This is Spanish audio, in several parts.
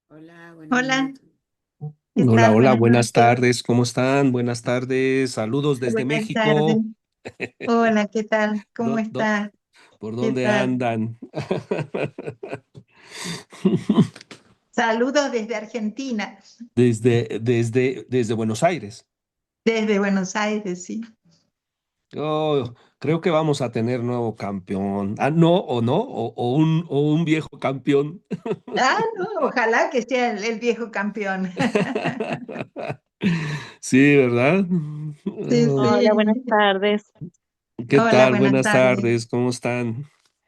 Hola, buenas Hola, noches. ¿qué Hola. tal? Hola, Buenas buenas noches. tardes, ¿cómo están? Buenas tardes, saludos desde Buenas tardes. México. Hola, ¿qué tal? ¿Cómo Do- do- estás? ¿Por ¿Qué dónde tal? andan? Saludos desde Argentina, Desde Buenos Aires. desde Buenos Aires, sí. Oh, creo que vamos a tener nuevo campeón. Ah, no, o no, o un viejo campeón. Ah, no, ojalá que sea el viejo campeón. Sí, ¿verdad? Sí, Oh, Hola, sí. buenas tardes. ¿qué Hola, tal? buenas Buenas tardes. tardes, ¿cómo están?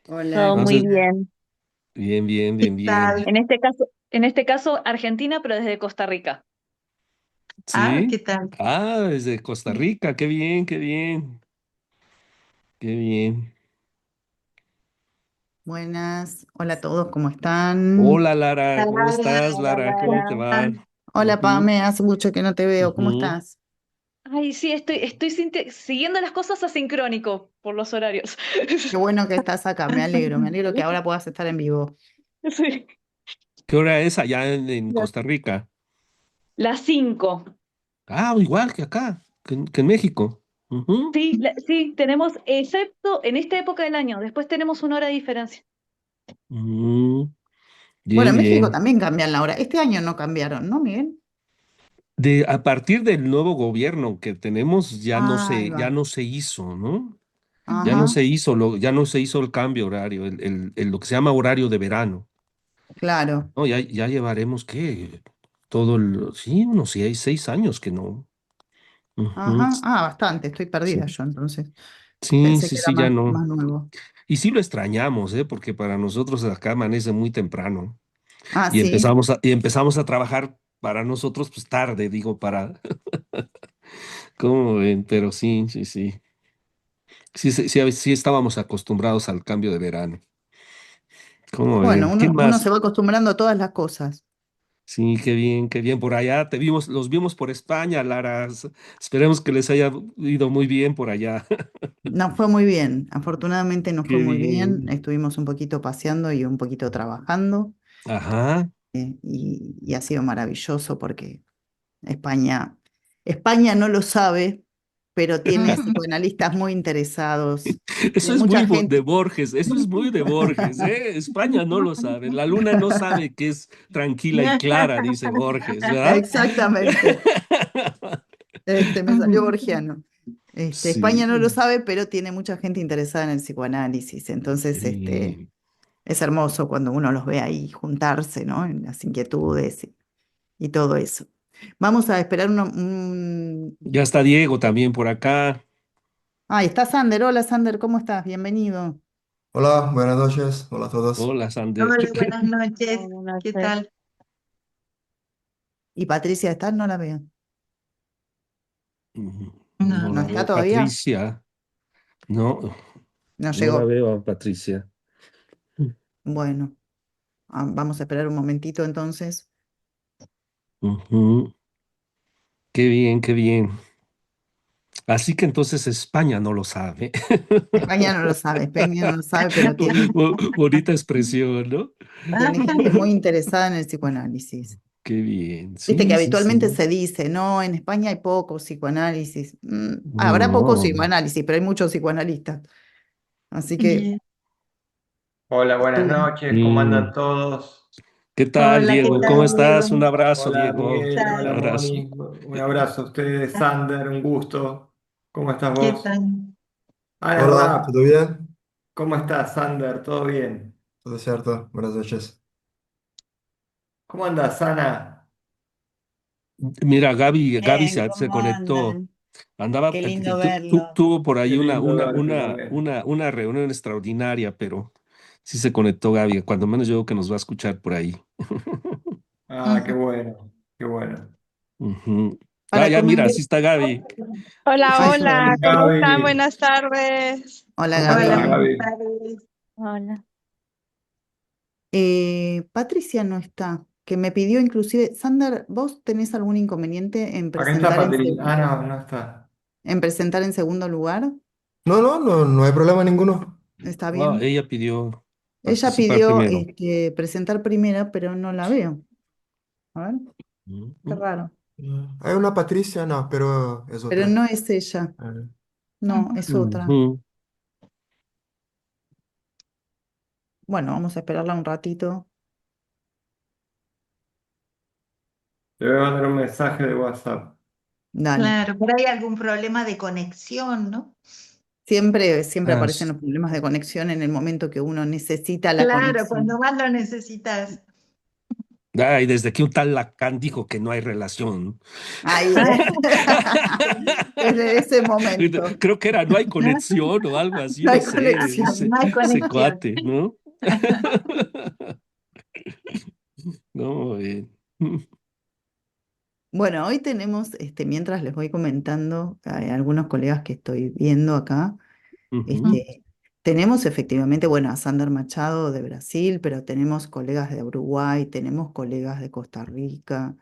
Hola, Todo ¿qué Vamos muy a- tal? bien. Bien, bien, ¿Qué bien, bien. tal? En este caso Argentina, pero desde Costa Rica. Ah, ¿qué ¿Sí? tal? Ah, desde Costa Rica, qué bien, qué bien. Qué bien. Buenas. Hola a todos, ¿cómo están? Hola Lara, ¿cómo Hola, estás, Hola, Lara? ¿cómo ¿Cómo te Lara. va? están? Hola, Ujú, Pame, hace mucho que no te veo. ¿Cómo ujú. estás? Ay, sí, estoy siguiendo las cosas asincrónico por los horarios. Qué bueno que estás acá, me alegro. Me alegro que ahora puedas estar en vivo. Sí. ¿Qué hora es allá en Costa Rica? Las 5. Ah, igual que acá, que en México. Ujú. Sí, sí, tenemos, excepto en esta época del año, después tenemos 1 hora de diferencia. Mm, Bueno, bien, en México bien. también cambian la hora. Este año no cambiaron, ¿no, Miguel? A partir del nuevo gobierno que tenemos, Ahí ya va. no se hizo, ¿no? Ajá, Ya no se hizo el cambio horario, lo que se llama horario de verano. claro. No, ya llevaremos, ¿qué? Sí, unos 6 años que no. Ujú. Ajá. Ah, bastante. Estoy Sí, perdida yo, entonces. sí, Pensé sí, que era sí, ya más no. nuevo. Y sí lo extrañamos, ¿eh? Porque para nosotros acá amanece muy temprano Ah, y sí. empezamos a trabajar para nosotros, pues tarde, digo, ¿cómo ven? Pero sí, sí, sí. Sí, sí, sí, sí estábamos acostumbrados al cambio de verano. ¿Cómo Bueno, ven? ¿Qué uno más? se va acostumbrando a todas las cosas. Sí, qué bien, qué bien. Por allá los vimos por España, Lara. Esperemos que les haya ido muy bien por allá. Nos fue muy bien, afortunadamente nos fue Qué muy bien. bien. Estuvimos un poquito paseando y un poquito trabajando Ajá. y ha sido maravilloso porque España, España no lo sabe, pero tiene psicoanalistas muy interesados. Eso Tiene es mucha muy de gente. Borges, eso es muy de Borges, ¿eh? España no lo sabe, la luna no sabe que es tranquila y clara, dice Borges, ¿verdad? Exactamente. Me salió borgiano. España no lo Sí, sabe, pero tiene mucha gente interesada en el psicoanálisis. qué Entonces, bien. es hermoso cuando uno los ve ahí juntarse, ¿no? En las inquietudes y todo eso. Vamos a esperar Ya está Diego también por acá. Ah, está Sander. Hola, Sander, ¿cómo estás? Bienvenido. Hola, buenas noches. Hola a todos. Hola, Sander. Hola, buenas noches. Buenas ¿Qué noches. tal? ¿Y Patricia está? No la veo. No No. ¿No la está veo, todavía? Patricia. No, No no la llegó. veo a Patricia. Bueno, vamos a esperar un momentito entonces. Ujú. Qué bien, qué bien. Así que entonces España no lo sabe. España no lo sabe, España no lo sabe, pero Bonita expresión, ¿no? tiene gente muy interesada en el psicoanálisis. Qué bien. Viste que Sí, sí, habitualmente sí. se dice, no, en España hay poco psicoanálisis. No, Habrá poco no. psicoanálisis, pero hay muchos psicoanalistas. Así que Bien. Hola, buenas estuve. noches, ¿cómo andan Sí. todos? ¿Qué tal, Hola, ¿qué Diego? ¿Cómo tal, Diego? estás? Un abrazo, Hola Diego. ¿Qué Miguel, Un hola tal? abrazo. Moni, un abrazo a ustedes, Sander, un gusto. ¿Cómo estás ¿Qué vos? tal? Ana Hola, Rap, ¿todo bien? ¿cómo estás, Sander? ¿Todo bien? Todo cierto. Buenas noches. ¿Cómo andas, Ana? Mira, Gaby Bien, se ¿cómo conectó. andan? Andaba, Qué lindo tuvo verlos. por Qué ahí lindo verte también. una reunión extraordinaria, pero sí se conectó Gaby. Cuando menos yo creo que nos va a escuchar por ahí. Ah, qué Ujú. bueno, qué bueno. Ujú. Ah, Para ya, mira, comentar. sí está Gaby. Hola, Ay, hola, ¿cómo están? Gaby, Buenas tardes. hola, ¿cómo Hola, estás, Gaby. buenas Gaby? tardes. Hola. Patricia no está, que me pidió inclusive, Sander, ¿vos tenés algún inconveniente Acá está Patricia. Ah, no, no está. en presentar en segundo lugar? No, no, no, no hay problema ninguno. ¿Está No, bien? ella pidió Ella participar pidió primero. presentar primera, pero no la veo. A ver, qué raro. Hay una Patricia, no, pero es Pero otra. no es ella. No, es otra. Ujú. Bueno, vamos a esperarla un ratito. Te voy a mandar un mensaje de WhatsApp. Dale. Claro, por ahí algún problema de conexión, ¿no? Siempre Ah, aparecen los problemas de conexión en el momento que uno necesita la Claro, cuando conexión. más lo necesitas. y desde que un tal Lacan dijo que no hay relación. Ahí, desde ese momento. Creo que era no hay conexión o algo así, No no hay sé, conexión. No hay ese conexión. cuate, ¿no? No, Bueno, hoy tenemos, mientras les voy comentando a algunos colegas que estoy viendo acá, ujú. tenemos efectivamente, bueno, a Sander Machado de Brasil, pero tenemos colegas de Uruguay, tenemos colegas de Costa Rica,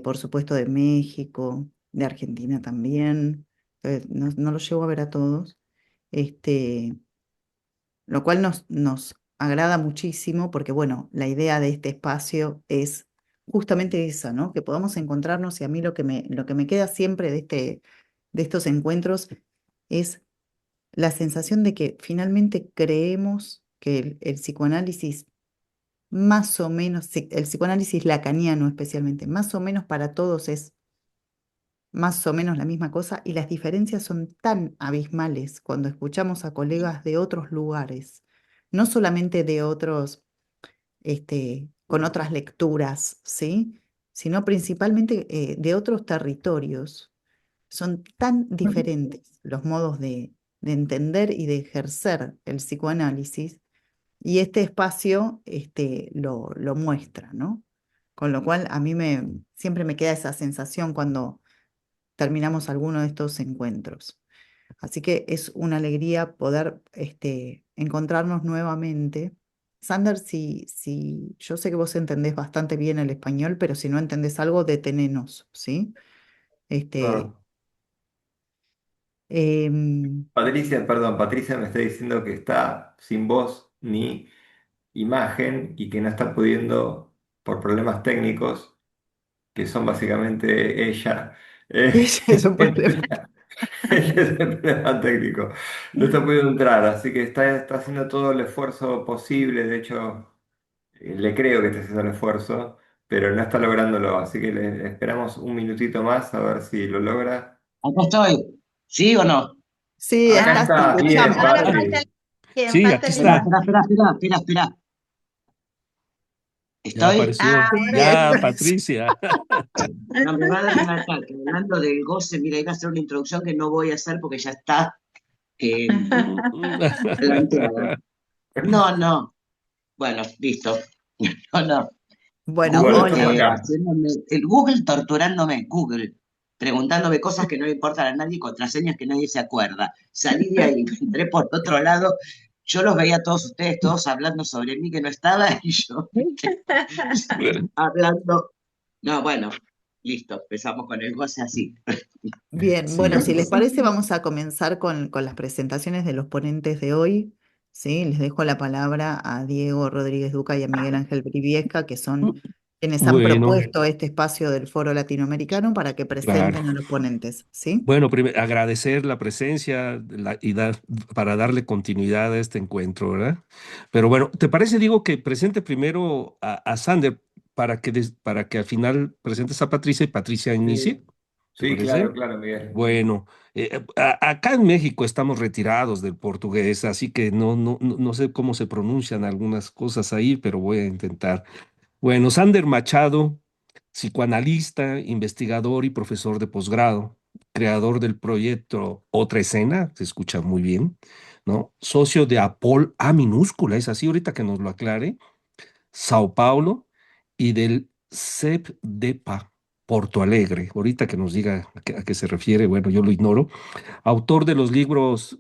por supuesto de México, de Argentina también. No los llego a ver a todos. Este, lo cual nos agrada muchísimo porque, bueno, la idea de este espacio es justamente esa, ¿no? Que podamos encontrarnos y a mí lo que me queda siempre de estos encuentros es la sensación de que finalmente creemos que el psicoanálisis más o menos, el psicoanálisis lacaniano especialmente, más o menos para todos es más o menos la misma cosa y las diferencias son tan abismales cuando escuchamos a colegas de otros lugares, no solamente de otros, con otras lecturas, ¿sí? Sino principalmente de otros territorios. Son tan diferentes los modos de entender y de ejercer el psicoanálisis y este espacio lo muestra, ¿no? Con lo cual a mí siempre me queda esa sensación cuando terminamos alguno de estos encuentros. Así que es una alegría poder encontrarnos nuevamente. Sander, si yo sé que vos entendés bastante bien el español, pero si no entendés algo, detenenos, ¿sí? Este, Claro. em, Patricia, perdón, Patricia me está diciendo que está sin voz ni imagen y que no está pudiendo, por problemas técnicos, que son básicamente ella, ese es un problema. ella es el problema técnico, no está pudiendo entrar, así que está haciendo todo el esfuerzo posible, de hecho, le creo que está haciendo el esfuerzo, pero no está lográndolo, así que le esperamos un minutito más a ver si lo logra. Acá estoy. ¿Sí o no? Sí, Acá estás, te está, bien, escuchamos, Ahora pero Patri. Sí, aquí falta el Espera, está, imagen. espera, espera, espera, espera, espera. ya ¿Estoy? apareció. sí, Ya, Patricia. No me va a dar un ataque. Hablando del goce, mira, iba a hacer una introducción que no voy a hacer porque ya está planteada. No, no. Bueno, listo. No, no. bueno, Bueno, Google, estás hola. acá. haciéndome, el Google torturándome, Google, preguntándome cosas que no le importan a nadie, contraseñas que nadie se acuerda. Salí de ahí, entré por otro lado. Yo los veía a todos ustedes, todos hablando sobre mí que no estaba, y yo hablando. No, bueno, listo, empezamos con el goce así. Bien, bueno, si les Sí. parece, vamos a comenzar con las presentaciones de los ponentes de hoy. ¿Sí? Les dejo la palabra a Diego Rodríguez Duca y a Miguel Ángel Briviesca, que son quienes han Bueno, propuesto este espacio del Foro Latinoamericano para que claro. presenten a los ponentes. ¿Sí? Bueno, agradecer la presencia y para darle continuidad a este encuentro, ¿verdad? Pero bueno, ¿te parece, digo, que presente primero a Sander para que al final presentes a Patricia y Patricia inicie? Sí, ¿Te sí, parece? claro, claro, Miguel. Bueno, acá en México estamos retirados del portugués, así que no sé cómo se pronuncian algunas cosas ahí, pero voy a intentar. Bueno, Sander Machado, psicoanalista, investigador y profesor de posgrado, creador del proyecto Otra Escena, se escucha muy bien, ¿no? Socio de APOL A minúscula, es así, ahorita que nos lo aclare, Sao Paulo, y del CEPDEPA, Porto Alegre, ahorita que nos diga a qué se refiere, bueno, yo lo ignoro. Autor de los libros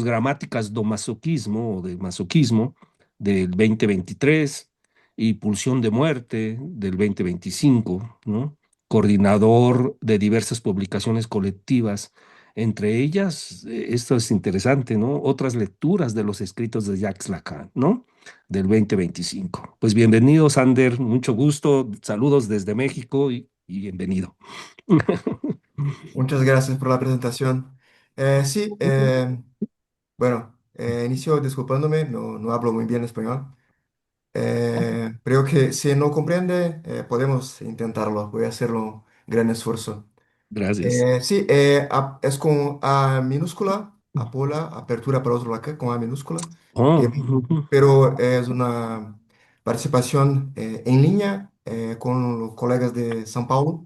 Gramáticas do Masoquismo o de Masoquismo del 2023 y Pulsión de Muerte del 2025, ¿no? Coordinador de diversas publicaciones colectivas, entre ellas, esto es interesante, ¿no? Otras lecturas de los escritos de Jacques Lacan, ¿no? del 2025. Pues bienvenido, Sander, mucho gusto, saludos desde México y bienvenido. Muchas gracias por la presentación. Sí, bueno, inicio disculpándome, no hablo muy bien español. Creo que si no comprende, podemos intentarlo. Voy a hacerlo un gran esfuerzo. Gracias. Sí, es con A minúscula, Apola, apertura para otro lado con A minúscula, Oh, eh, ujú, pero es una participación en línea con los colegas de São Paulo.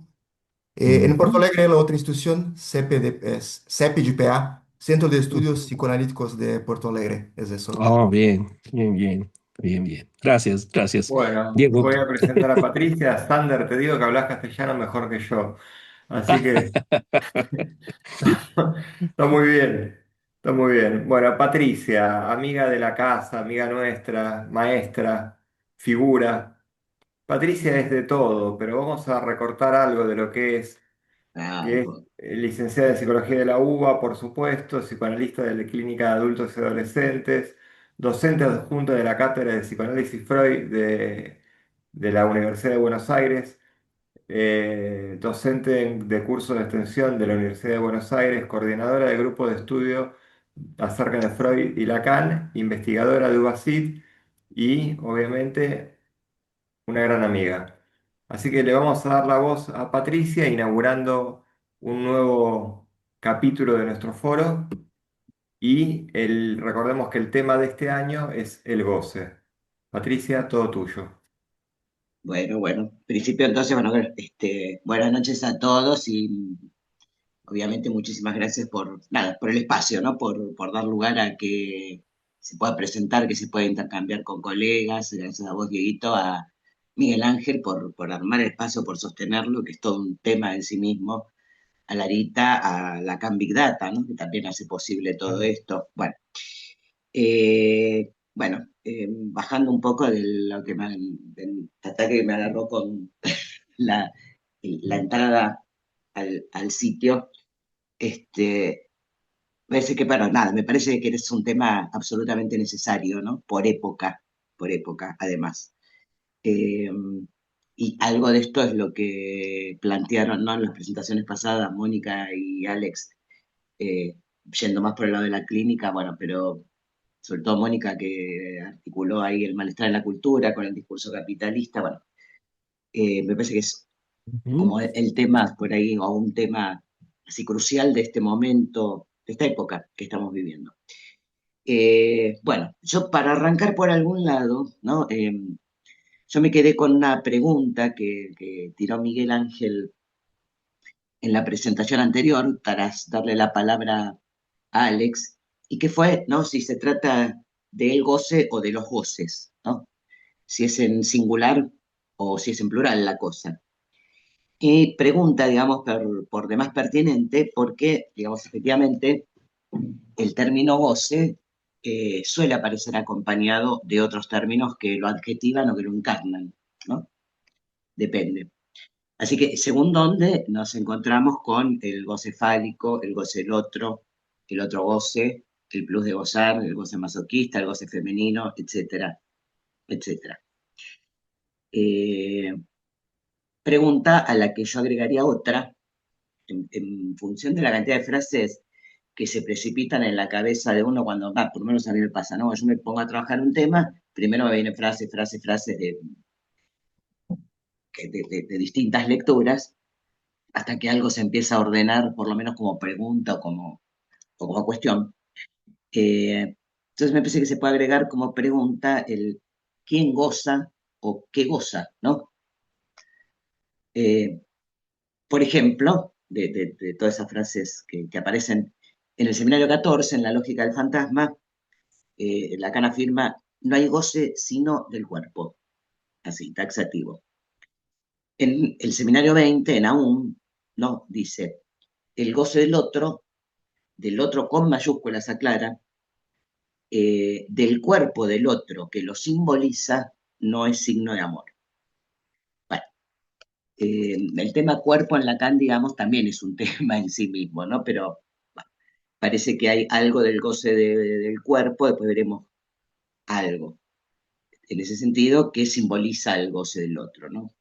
En Porto ujú. Alegre, la otra institución, CEP-GPA, Centro de Estudios Psicoanalíticos de Porto Alegre, es eso. Oh, bien, bien, bien, bien, bien. Gracias, gracias. Bueno, Diego. voy a presentar a Patricia. Sander, te digo que hablas castellano mejor que yo. Así que está muy bien, está muy bien. Bueno, Patricia, amiga de la casa, amiga nuestra, maestra, figura. Patricia es de todo, pero vamos a recortar algo de lo que es Algo. licenciada en Psicología de la UBA, por supuesto, psicoanalista de la Clínica de Adultos y Adolescentes, docente adjunta de la Cátedra de Psicoanálisis Freud de la Universidad de Buenos Aires, docente de curso de extensión de la Universidad de Buenos Aires, coordinadora del grupo de estudio acerca de Freud y Lacan, investigadora de UBASIT y, obviamente, una gran amiga. Así que le vamos a dar la voz a Patricia, inaugurando un nuevo capítulo de nuestro foro. Y recordemos que el tema de este año es el goce. Patricia, todo tuyo. Bueno, principio entonces, bueno, buenas noches a todos y obviamente muchísimas gracias por, nada, por el espacio, ¿no? Por dar lugar a que se pueda presentar, que se pueda intercambiar con colegas, gracias a vos, Dieguito, a Miguel Ángel por armar el espacio, por sostenerlo, que es todo un tema en sí mismo, a Larita, a la Big Data, ¿no? Que también hace posible todo esto. Bajando un poco de lo que del ataque que me agarró con la, la entrada al sitio, este, parece que para nada, me parece que es un tema absolutamente necesario, ¿no? Por época, además. Eh, y algo de esto es lo que plantearon, ¿no? En las presentaciones pasadas, Mónica y Alex, eh, yendo más por el lado de la clínica, bueno, pero sobre todo Mónica que articuló ahí el malestar en la cultura con el discurso capitalista, bueno, me parece que es Ujú. como el tema por ahí, o un tema así crucial de este momento, de esta época que estamos viviendo. Bueno, yo para arrancar por algún lado, ¿no? Yo me quedé con una pregunta que tiró Miguel Ángel en la presentación anterior, para darle la palabra a Alex, y que fue, ¿no? Si se trata del goce o de los goces, ¿no? Si es en singular o si es en plural la cosa. Y pregunta, digamos, por demás pertinente, porque, digamos, efectivamente, el término goce suele aparecer acompañado de otros términos que lo adjetivan o que lo encarnan, ¿no? Depende. Así que, según dónde nos encontramos con el goce fálico, el goce del otro, el otro goce, el plus de gozar, el goce masoquista, el goce femenino, etcétera, etcétera. Eh, Pregunta a la que yo agregaría otra, en función de la cantidad de frases que se precipitan en la cabeza de uno cuando, por lo menos a mí me pasa, ¿no? Yo me pongo a trabajar un tema, primero me vienen frases de distintas lecturas, hasta que algo se empieza a ordenar, por lo menos como pregunta o como cuestión. Entonces me parece que se puede agregar como pregunta el quién goza o qué goza, ¿no? Eh, por ejemplo, de todas esas frases que aparecen en el seminario 14, en la lógica del fantasma, Lacan afirma, no hay goce sino del cuerpo, así, taxativo. En el seminario 20, en Aún, ¿no? Dice, el goce del otro con mayúsculas aclara, del cuerpo del otro que lo simboliza, no es signo de amor. Bueno, el tema cuerpo en Lacan, digamos, también es un tema en sí mismo, ¿no? Pero bueno, parece que hay algo del goce del cuerpo, después veremos algo. en ese sentido, que simboliza el goce del otro, ¿no?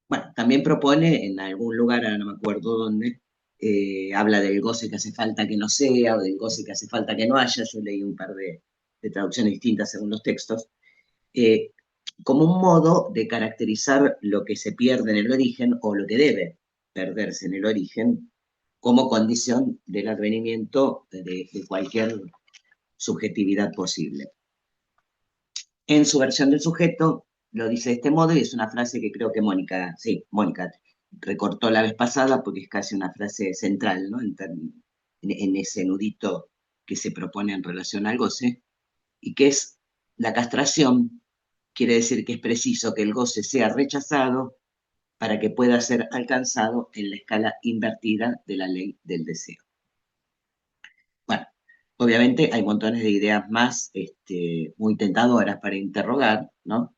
Bueno, también propone en algún lugar, ahora no me acuerdo dónde, habla del goce que hace falta que no sea, o del goce que hace falta que no haya. Yo leí un par de traducciones distintas según los textos, eh, como un modo de caracterizar lo que se pierde en el origen o lo que debe perderse en el origen como condición del advenimiento de cualquier subjetividad posible. En su versión del sujeto lo dice de este modo y es una frase que creo que Mónica, sí, Mónica recortó la vez pasada porque es casi una frase central, ¿no? En ese nudito que se propone en relación al goce, y que es la castración, quiere decir que es preciso que el goce sea rechazado para que pueda ser alcanzado en la escala invertida de la ley del deseo. Bueno, obviamente hay montones de ideas más muy tentadoras para interrogar, ¿no?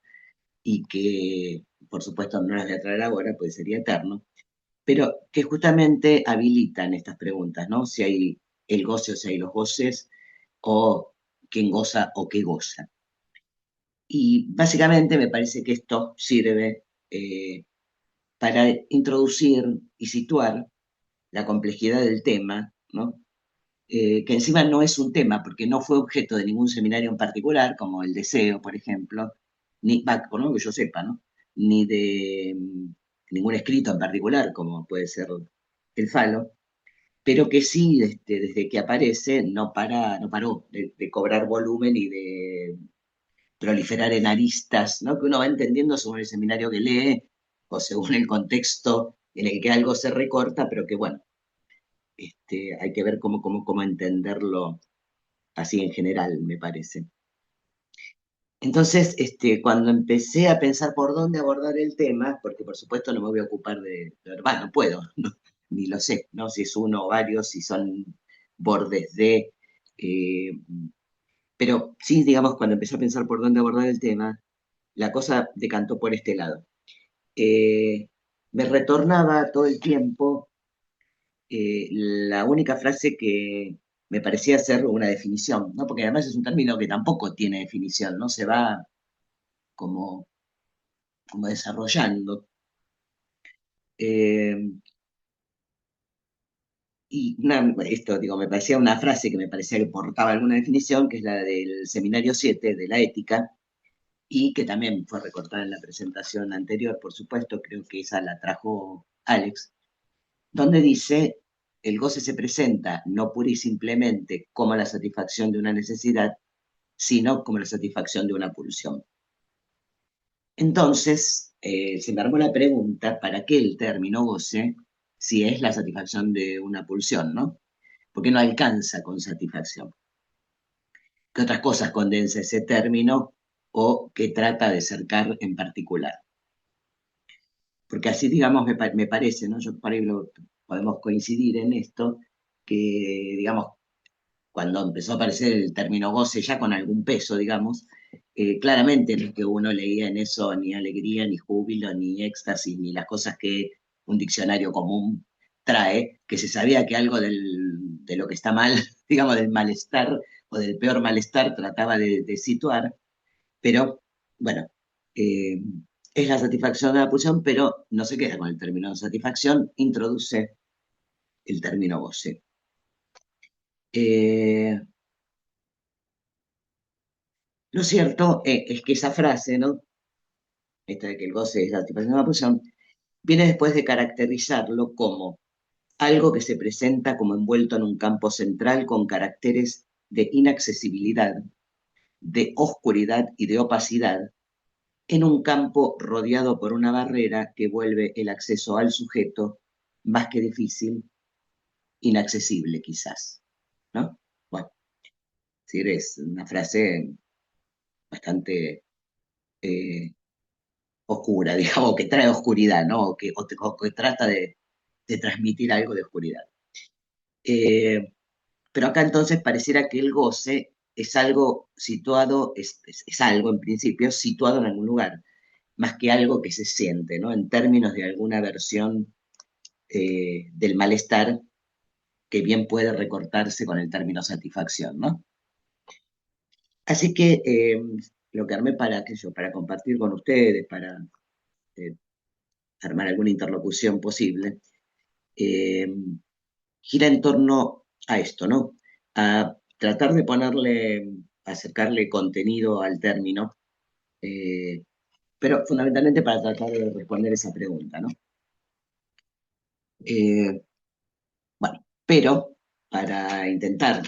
Y que, por supuesto, no las voy a traer ahora, pues sería eterno, pero que justamente habilitan estas preguntas, ¿no? Si hay el goce o si hay los goces, o quién goza o qué goza. Y básicamente me parece que esto sirve para introducir y situar la complejidad del tema, ¿no? Que encima no es un tema, porque no fue objeto de ningún seminario en particular, como el deseo, por ejemplo, ni, por lo que yo sepa, ¿no? Ni de ningún escrito en particular, como puede ser el falo, pero que sí, desde que aparece, no paró de cobrar volumen y de proliferar en aristas, ¿no? Que uno va entendiendo según el seminario que lee o según el contexto en el que algo se recorta, pero que bueno, hay que ver cómo entenderlo así en general, me parece. Entonces, cuando empecé a pensar por dónde abordar el tema, porque por supuesto no me voy a ocupar bueno, no puedo, no, ni lo sé, ¿no? Si es uno o varios, si son bordes de... eh, pero sí, digamos, cuando empecé a pensar por dónde abordar el tema, la cosa decantó por este lado. Eh, Me retornaba todo el tiempo la única frase que me parecía ser una definición, ¿no? Porque además es un término que tampoco tiene definición, ¿no? Se va como, como desarrollando. Eh, Esto, digo, me parecía una frase que me parecía que portaba alguna definición, que es la del Seminario 7 de la ética, y que también fue recortada en la presentación anterior, por supuesto, creo que esa la trajo Alex, donde dice, el goce se presenta no pura y simplemente como la satisfacción de una necesidad, sino como la satisfacción de una pulsión. Entonces, se me armó la pregunta, ¿para qué el término goce si es la satisfacción de una pulsión, ¿no? ¿Por qué no alcanza con satisfacción? ¿Qué otras cosas condensa ese término o qué trata de cercar en particular? Porque así, digamos, me parece, ¿no? Yo para ahí podemos coincidir en esto, que, digamos, cuando empezó a aparecer el término goce ya con algún peso, digamos, claramente no es que uno leía en eso ni alegría, ni júbilo, ni éxtasis, ni las cosas que un diccionario común trae, que se sabía que algo de lo que está mal, digamos, del malestar o del peor malestar trataba de situar, pero bueno, eh, es la satisfacción de la pulsión, pero no se queda con el término satisfacción, introduce el término goce. Eh, Lo cierto es que esa frase, ¿no? Esta de que el goce es la satisfacción de la pulsión, viene después de caracterizarlo como algo que se presenta como envuelto en un campo central con caracteres de inaccesibilidad, de oscuridad y de opacidad, en un campo rodeado por una barrera que vuelve el acceso al sujeto más que difícil, inaccesible quizás, ¿no? Bueno, es una frase bastante oscura, digamos, que trae oscuridad, ¿no? O que trata de transmitir algo de oscuridad. Eh, pero acá entonces pareciera que el goce es algo situado, es algo en principio situado en algún lugar, más que algo que se siente, ¿no? En términos de alguna versión del malestar que bien puede recortarse con el término satisfacción, ¿no? Así que lo que armé para compartir con ustedes, para eh, armar alguna interlocución posible, eh, gira en torno a esto, ¿no? A tratar de acercarle contenido al término, eh, pero fundamentalmente para tratar de responder esa pregunta, ¿no? Eh, bueno, pero para intentar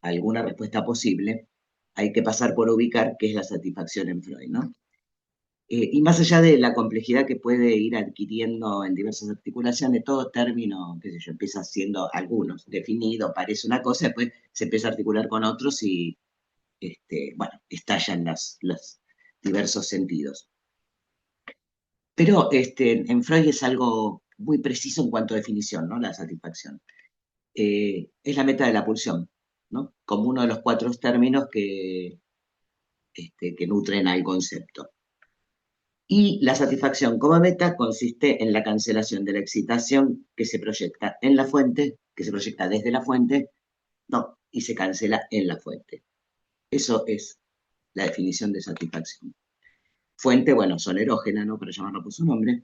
alguna respuesta posible, hay que pasar por ubicar qué es la satisfacción en Freud, ¿no? Y más allá de la complejidad que puede ir adquiriendo en diversas articulaciones, todo término, qué sé yo, empieza siendo algunos definido, parece una cosa, después se empieza a articular con otros y, bueno, estallan los diversos sentidos. Pero en Freud es algo muy preciso en cuanto a definición, ¿no? La satisfacción. Es la meta de la pulsión, ¿no? Como uno de los cuatro términos que nutren al concepto. Y la satisfacción como meta consiste en la cancelación de la excitación que se proyecta en la fuente, que se proyecta desde la fuente, no, y se cancela en la fuente. Eso es la definición de satisfacción. Fuente, bueno, son erógena, ¿no? Para llamarlo por su nombre.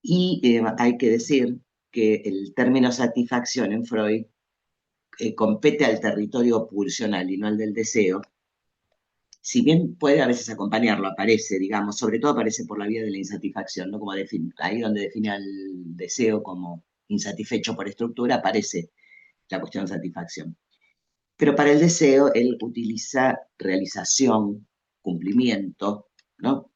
Y hay que decir que el término satisfacción en Freud compete al territorio pulsional y no al del deseo, si bien puede a veces acompañarlo, aparece, digamos, sobre todo aparece por la vía de la insatisfacción, ¿no? Como ahí donde define al deseo como insatisfecho por estructura, aparece la cuestión de satisfacción. Pero para el deseo, él utiliza realización, cumplimiento, ¿no?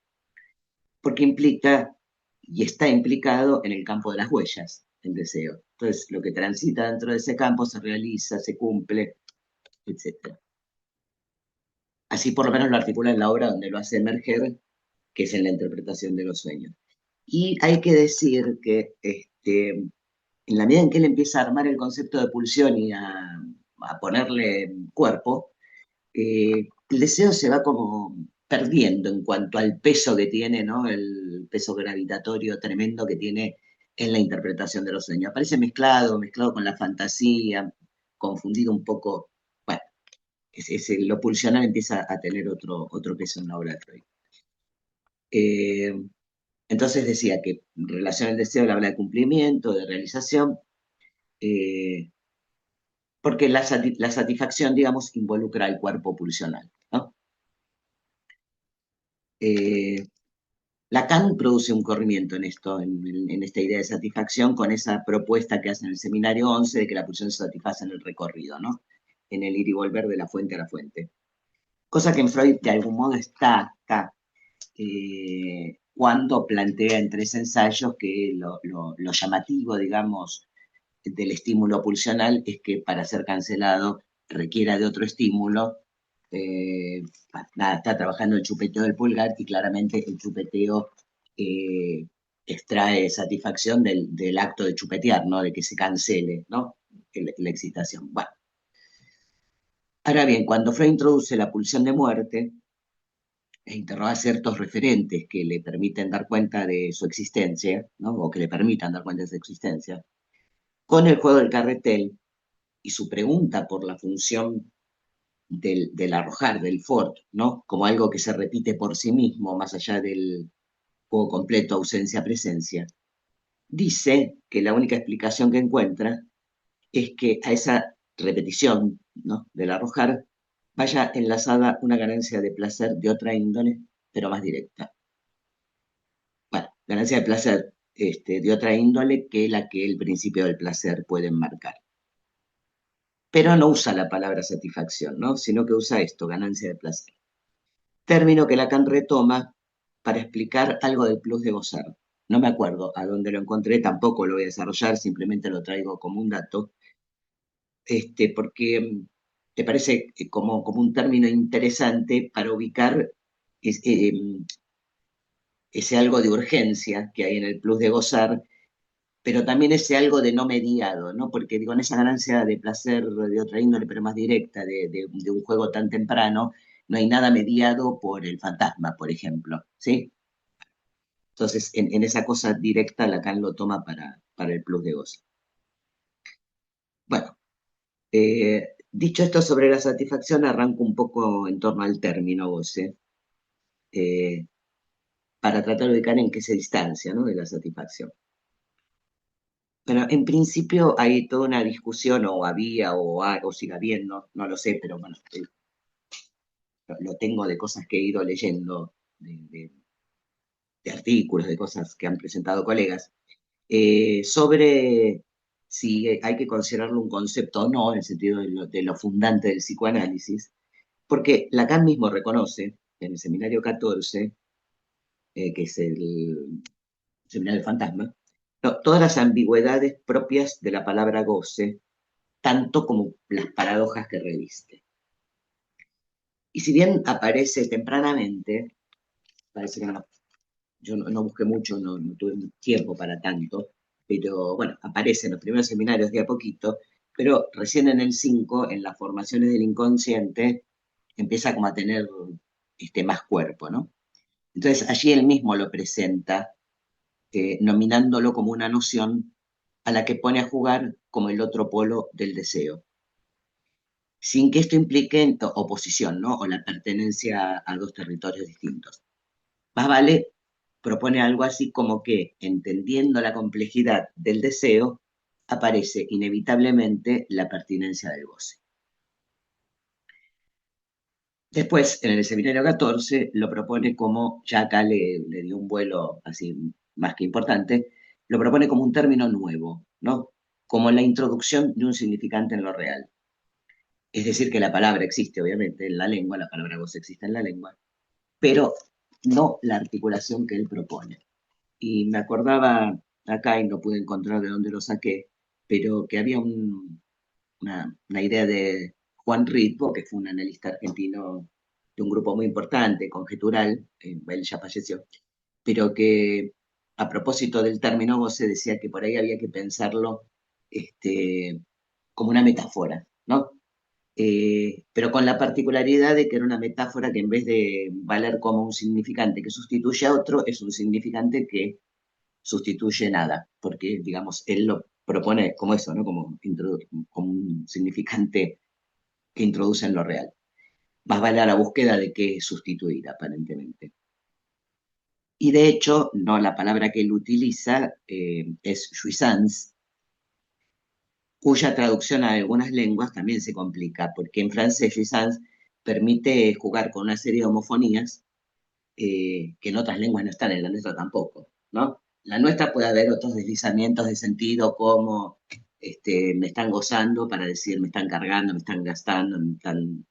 Porque implica y está implicado en el campo de las huellas, el deseo. Entonces, lo que transita dentro de ese campo se realiza, se cumple, etc. Así por lo menos lo articula en la obra donde lo hace emerger, que es en la interpretación de los sueños. Y hay que decir que en la medida en que él empieza a armar el concepto de pulsión y a ponerle cuerpo, el deseo se va como perdiendo en cuanto al peso que tiene, ¿no? El peso gravitatorio tremendo que tiene en la interpretación de los sueños. Aparece mezclado con la fantasía, confundido un poco. Bueno, lo pulsional empieza a tener otro peso en la obra de Freud. Entonces decía que en relación al deseo él habla de cumplimiento, de realización, eh, porque la satisfacción, digamos, involucra al cuerpo pulsional, ¿no? Lacan produce un corrimiento en esto, en esta idea de satisfacción, con esa propuesta que hace en el seminario 11 de que la pulsión se satisface en el recorrido, ¿no? En el ir y volver de la fuente a la fuente. Cosa que en Freud de algún modo está cuando plantea en tres ensayos que lo llamativo, digamos, del estímulo pulsional es que para ser cancelado requiera de otro estímulo. Nada, está trabajando el chupeteo del pulgar y claramente el chupeteo eh, extrae satisfacción del acto de chupetear, ¿no? De que se cancele, ¿no? La excitación. Bueno. Ahora bien, cuando Freud introduce la pulsión de muerte, e interroga ciertos referentes que le permiten dar cuenta de su existencia, ¿no? O que le permitan dar cuenta de su existencia, con el juego del carretel y su pregunta por la función del arrojar, del fort, ¿no? Como algo que se repite por sí mismo, más allá del juego completo, ausencia-presencia, dice que la única explicación que encuentra es que a esa repetición, ¿no? Del arrojar vaya enlazada una ganancia de placer de otra índole, pero más directa. Bueno, ganancia de placer de otra índole que la que el principio del placer puede enmarcar. Pero no usa la palabra satisfacción, ¿no? Sino que usa esto, ganancia de placer. Término que Lacan retoma para explicar algo del plus de gozar. No me acuerdo a dónde lo encontré, tampoco lo voy a desarrollar, simplemente lo traigo como un dato, porque me parece como un término interesante para ubicar ese algo de urgencia que hay en el plus de gozar, pero también ese algo de no mediado, ¿no? Porque digo, en esa ganancia de placer de otra índole, pero más directa, de un juego tan temprano, no hay nada mediado por el fantasma, por ejemplo, ¿sí? Entonces, en esa cosa directa, Lacan lo toma para el plus de gozo. Bueno, Dicho esto sobre la satisfacción, arranco un poco en torno al término goce, eh, para tratar de ubicar en qué se distancia, ¿no?, de la satisfacción. Pero en principio hay toda una discusión, o había, o sigue habiendo, no lo sé, pero bueno, lo tengo de cosas que he ido leyendo, de artículos, de cosas que han presentado colegas, sobre si hay que considerarlo un concepto o no, en el sentido de lo fundante del psicoanálisis, porque Lacan mismo reconoce en el seminario 14, que es el seminario del fantasma, no, todas las ambigüedades propias de la palabra goce, tanto como las paradojas que reviste. Y si bien aparece tempranamente, parece que yo no busqué mucho, no tuve tiempo para tanto, pero bueno, aparece en los primeros seminarios de a poquito, pero recién en el 5, en las formaciones del inconsciente, empieza como a tener más cuerpo, ¿no? Entonces allí él mismo lo presenta, nominándolo como una noción a la que pone a jugar como el otro polo del deseo, sin que esto implique oposición, ¿no?, o la pertenencia a dos territorios distintos. Más vale, propone algo así como que, entendiendo la complejidad del deseo, aparece inevitablemente la pertinencia del goce. Después, en el seminario 14, lo propone como, ya acá le dio un vuelo así más que importante, lo propone como un término nuevo, ¿no?, como la introducción de un significante en lo real. Es decir, que la palabra existe, obviamente, en la lengua, la palabra goce existe en la lengua, pero no la articulación que él propone. Y me acordaba acá, y no pude encontrar de dónde lo saqué, pero que había una idea de Juan Ritvo, que fue un analista argentino de un grupo muy importante, conjetural, él ya falleció, pero que a propósito del término goce decía que por ahí había que pensarlo como una metáfora, ¿no? Pero con la particularidad de que era una metáfora que, en vez de valer como un significante que sustituye a otro, es un significante que sustituye nada, porque, digamos, él lo propone como eso, ¿no?, como un significante que introduce en lo real. Más vale a la búsqueda de qué sustituir, aparentemente. Y de hecho, no, la palabra que él utiliza es jouissance, cuya traducción a algunas lenguas también se complica, porque en francés jouissance permite jugar con una serie de homofonías que en otras lenguas no están, en la nuestra tampoco, ¿no? La nuestra puede haber otros deslizamientos de sentido, como me están gozando para decir me están cargando, me están gastando,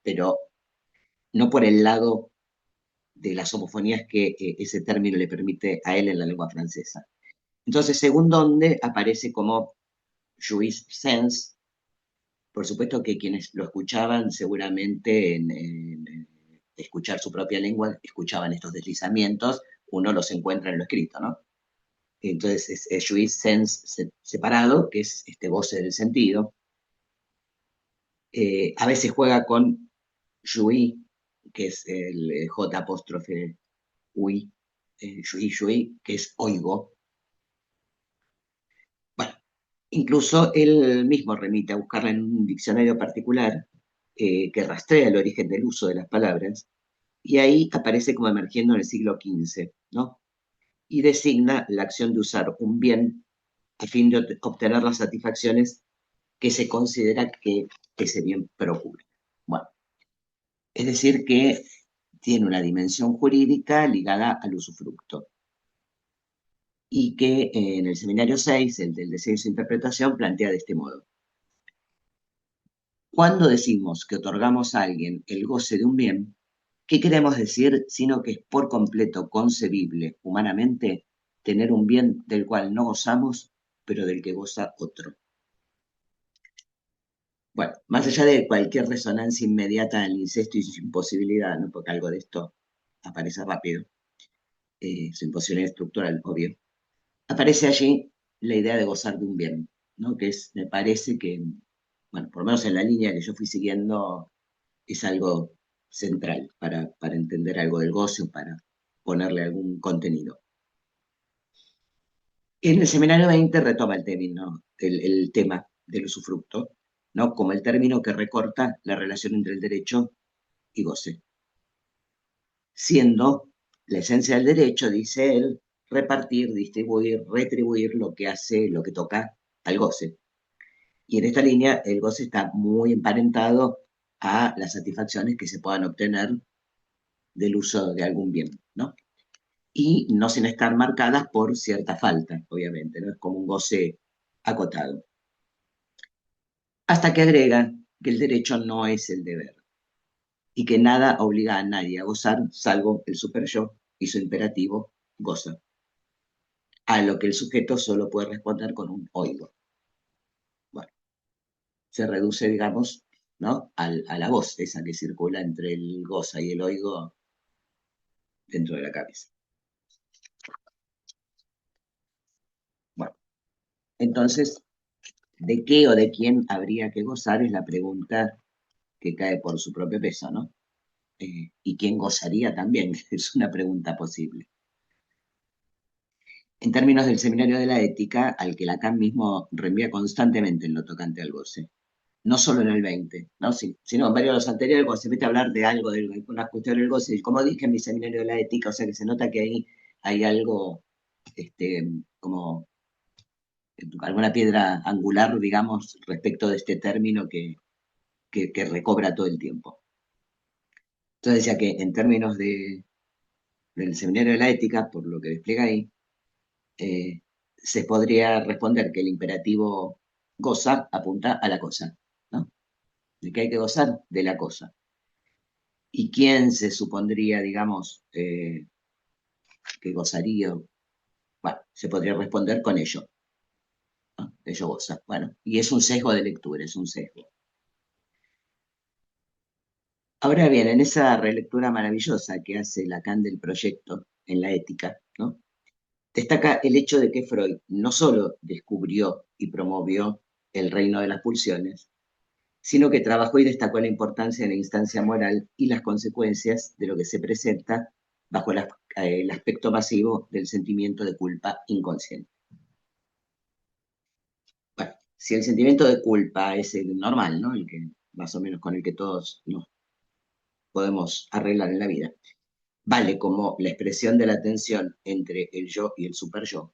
pero no por el lado de las homofonías que ese término le permite a él en la lengua francesa. Entonces, según donde aparece como jouissance, por supuesto que quienes lo escuchaban, seguramente en escuchar su propia lengua, escuchaban estos deslizamientos, uno los encuentra en lo escrito, ¿no? Entonces es jouissance separado, que es este goce del sentido. A veces juega con jouir, que es el J apóstrofe UI, jouir, que es oigo. Bueno, incluso él mismo remite a buscarla en un diccionario particular que rastrea el origen del uso de las palabras, y ahí aparece como emergiendo en el siglo XV, ¿no? Y designa la acción de usar un bien a fin de obtener las satisfacciones que se considera que ese bien procura. Bueno, es decir, que tiene una dimensión jurídica ligada al usufructo, y que en el seminario 6, el del deseo y su interpretación, plantea de este modo: cuando decimos que otorgamos a alguien el goce de un bien, ¿qué queremos decir sino que es por completo concebible humanamente tener un bien del cual no gozamos, pero del que goza otro? Bueno, más allá de cualquier resonancia inmediata al incesto y su imposibilidad, ¿no?, porque algo de esto aparece rápido, su imposibilidad estructural, obvio, aparece allí la idea de gozar de un bien, ¿no?, que me parece que, bueno, por lo menos en la línea que yo fui siguiendo, es algo central para entender algo del goce o para ponerle algún contenido. En el seminario 20 retoma el tema del usufructo, ¿no? Como el término que recorta la relación entre el derecho y goce. Siendo la esencia del derecho, dice él, repartir, distribuir, retribuir lo que hace, lo que toca al goce. Y en esta línea el goce está muy emparentado a las satisfacciones que se puedan obtener del uso de algún bien, ¿no? Y no sin estar marcadas por cierta falta, obviamente, ¿no? Es como un goce acotado. Hasta que agrega que el derecho no es el deber y que nada obliga a nadie a gozar salvo el superyo y su imperativo goza, a lo que el sujeto solo puede responder con un oigo. Bueno, se reduce, digamos, ¿no? A la voz esa que circula entre el goza y el oigo dentro de la cabeza. Bueno, entonces, ¿de qué o de quién habría que gozar? Es la pregunta que cae por su propio peso, ¿no? ¿Y quién gozaría también? Es una pregunta posible. En términos del Seminario de la Ética, al que Lacan mismo reenvía constantemente en lo tocante al goce, no solo en el 20, ¿no? Sino en varios de los anteriores, cuando se mete a hablar de algo, de una cuestión del goce, y como dije en mi Seminario de la Ética, o sea que se nota que ahí hay algo como alguna piedra angular, digamos, respecto de este término que recobra todo el tiempo. Entonces decía que en términos del Seminario de la Ética, por lo que despliega ahí, se podría responder que el imperativo goza apunta a la cosa, ¿no? De que hay que gozar de la cosa. ¿Y quién se supondría, digamos, que gozaría? Bueno, se podría responder con ello, ¿no? Ello goza. Bueno, y es un sesgo de lectura, es un sesgo. Ahora bien, en esa relectura maravillosa que hace Lacan del proyecto en la ética, ¿no? Destaca el hecho de que Freud no solo descubrió y promovió el reino de las pulsiones, sino que trabajó y destacó la importancia de la instancia moral y las consecuencias de lo que se presenta bajo el aspecto pasivo del sentimiento de culpa inconsciente. Bueno, si el sentimiento de culpa es el normal, ¿no? El que más o menos con el que todos nos podemos arreglar en la vida, vale como la expresión de la tensión entre el yo y el superyo,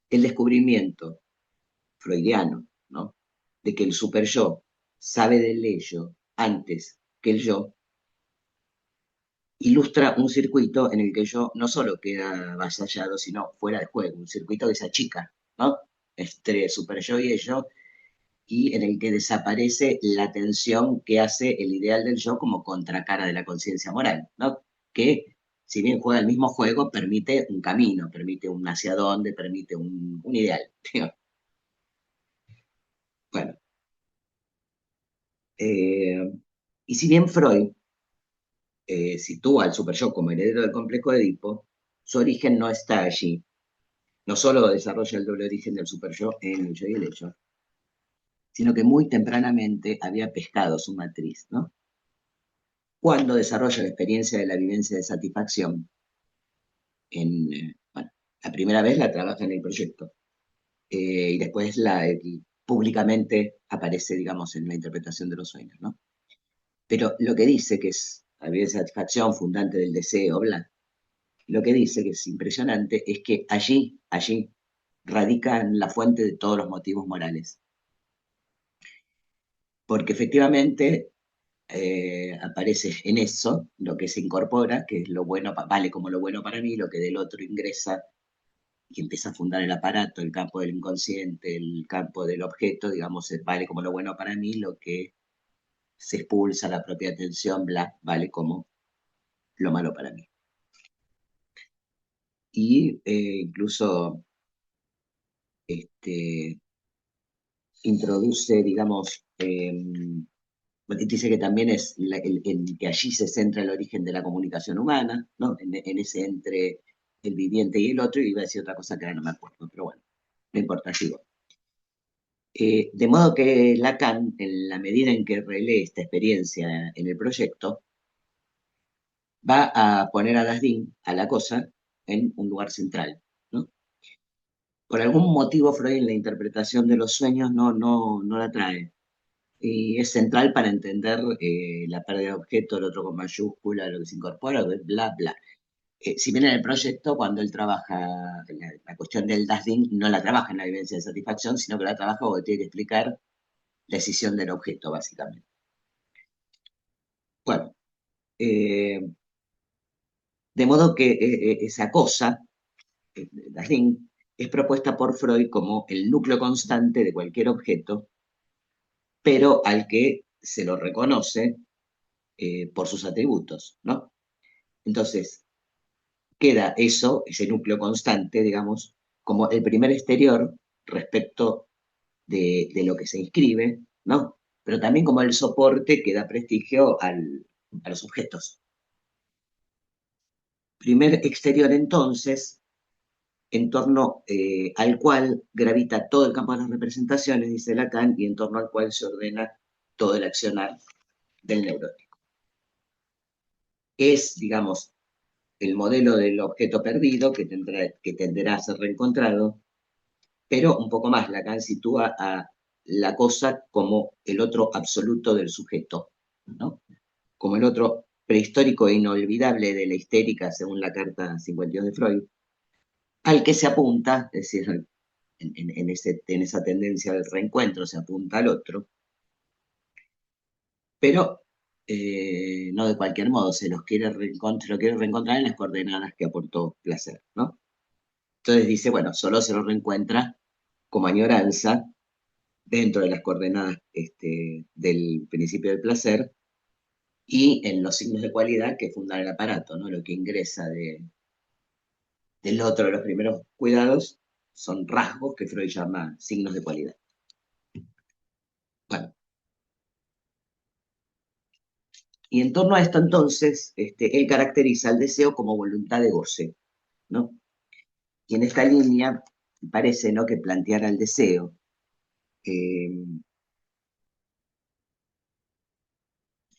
el descubrimiento freudiano, ¿no? De que el superyo sabe del ello antes que el yo, ilustra un circuito en el que yo no solo queda avasallado, sino fuera de juego, un circuito que se achica, ¿no? Entre superyo y ello, y en el que desaparece la tensión que hace el ideal del yo como contracara de la conciencia moral, ¿no? Que, si bien juega el mismo juego, permite un camino, permite un hacia dónde, permite un ideal. Bueno, y si bien Freud sitúa al superyo como heredero del complejo de Edipo, su origen no está allí. No solo desarrolla el doble origen del superyo en el yo y el ello, sino que muy tempranamente había pescado su matriz, ¿no? Cuando desarrolla la experiencia de la vivencia de satisfacción, bueno, la primera vez la trabaja en el proyecto, y después públicamente aparece, digamos, en la interpretación de los sueños, ¿no? Pero lo que dice que es la vivencia de satisfacción, fundante del deseo, bla, lo que dice que es impresionante es que allí radican la fuente de todos los motivos morales. Porque efectivamente aparece en eso lo que se incorpora, que es lo bueno, vale como lo bueno para mí, lo que del otro ingresa y empieza a fundar el aparato, el campo del inconsciente, el campo del objeto, digamos, vale como lo bueno para mí, lo que se expulsa, la propia atención, bla, vale como lo malo para mí. Y incluso introduce, digamos, dice que también es que allí se centra el origen de la comunicación humana, ¿no? En ese entre el viviente y el otro, y iba a decir otra cosa que ahora no me acuerdo, pero bueno, no importa, sigo. De modo que Lacan, en la medida en que relee esta experiencia en el proyecto, va a poner a Dasdin, a la cosa, en un lugar central, ¿no? Por algún motivo Freud en la interpretación de los sueños no la trae. Y es central para entender la pérdida de objeto, el otro con mayúscula, lo que se incorpora, bla, bla. Si bien en el proyecto, cuando él trabaja la cuestión del DASDIN, no la trabaja en la vivencia de satisfacción, sino que la trabaja porque tiene que explicar la decisión del objeto, básicamente. Bueno, eh, de modo que esa cosa, DASDIN, es propuesta por Freud como el núcleo constante de cualquier objeto, pero al que se lo reconoce por sus atributos, ¿no? Entonces, queda eso, ese núcleo constante, digamos, como el primer exterior respecto de lo que se inscribe, ¿no? Pero también como el soporte que da prestigio a los objetos. Primer exterior, entonces, en torno al cual gravita todo el campo de las representaciones, dice Lacan, y en torno al cual se ordena todo el accionar del neurótico. Es, digamos, el modelo del objeto perdido que tenderá a ser reencontrado, pero un poco más, Lacan sitúa a la cosa como el otro absoluto del sujeto, ¿no? Como el otro prehistórico e inolvidable de la histérica, según la carta 52 de Freud, al que se apunta, es decir, en esa tendencia del reencuentro se apunta al otro, pero no de cualquier modo, se lo quiere reencontrar en las coordenadas que aportó placer, ¿no? Entonces dice, bueno, solo se lo reencuentra como añoranza dentro de las coordenadas del principio del placer y en los signos de cualidad que fundan el aparato, ¿no? Lo que ingresa del otro de los primeros cuidados son rasgos que Freud llama signos de cualidad. Bueno, y en torno a esto entonces, él caracteriza el deseo como voluntad de goce, ¿no? Y en esta línea parece, ¿no?, que plantear el deseo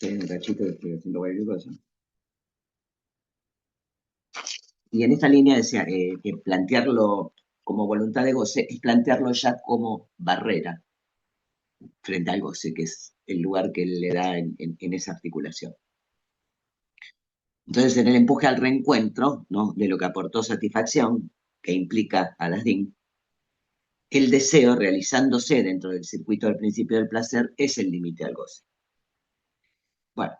un cachito que estoy haciendo cualquier cosa. Y en esta línea decía que plantearlo como voluntad de goce es plantearlo ya como barrera frente al goce, que es el lugar que él le da en esa articulación. Entonces, en el empuje al reencuentro, ¿no?, de lo que aportó satisfacción, que implica a Dasdin, el deseo realizándose dentro del circuito del principio del placer es el límite al goce. Bueno,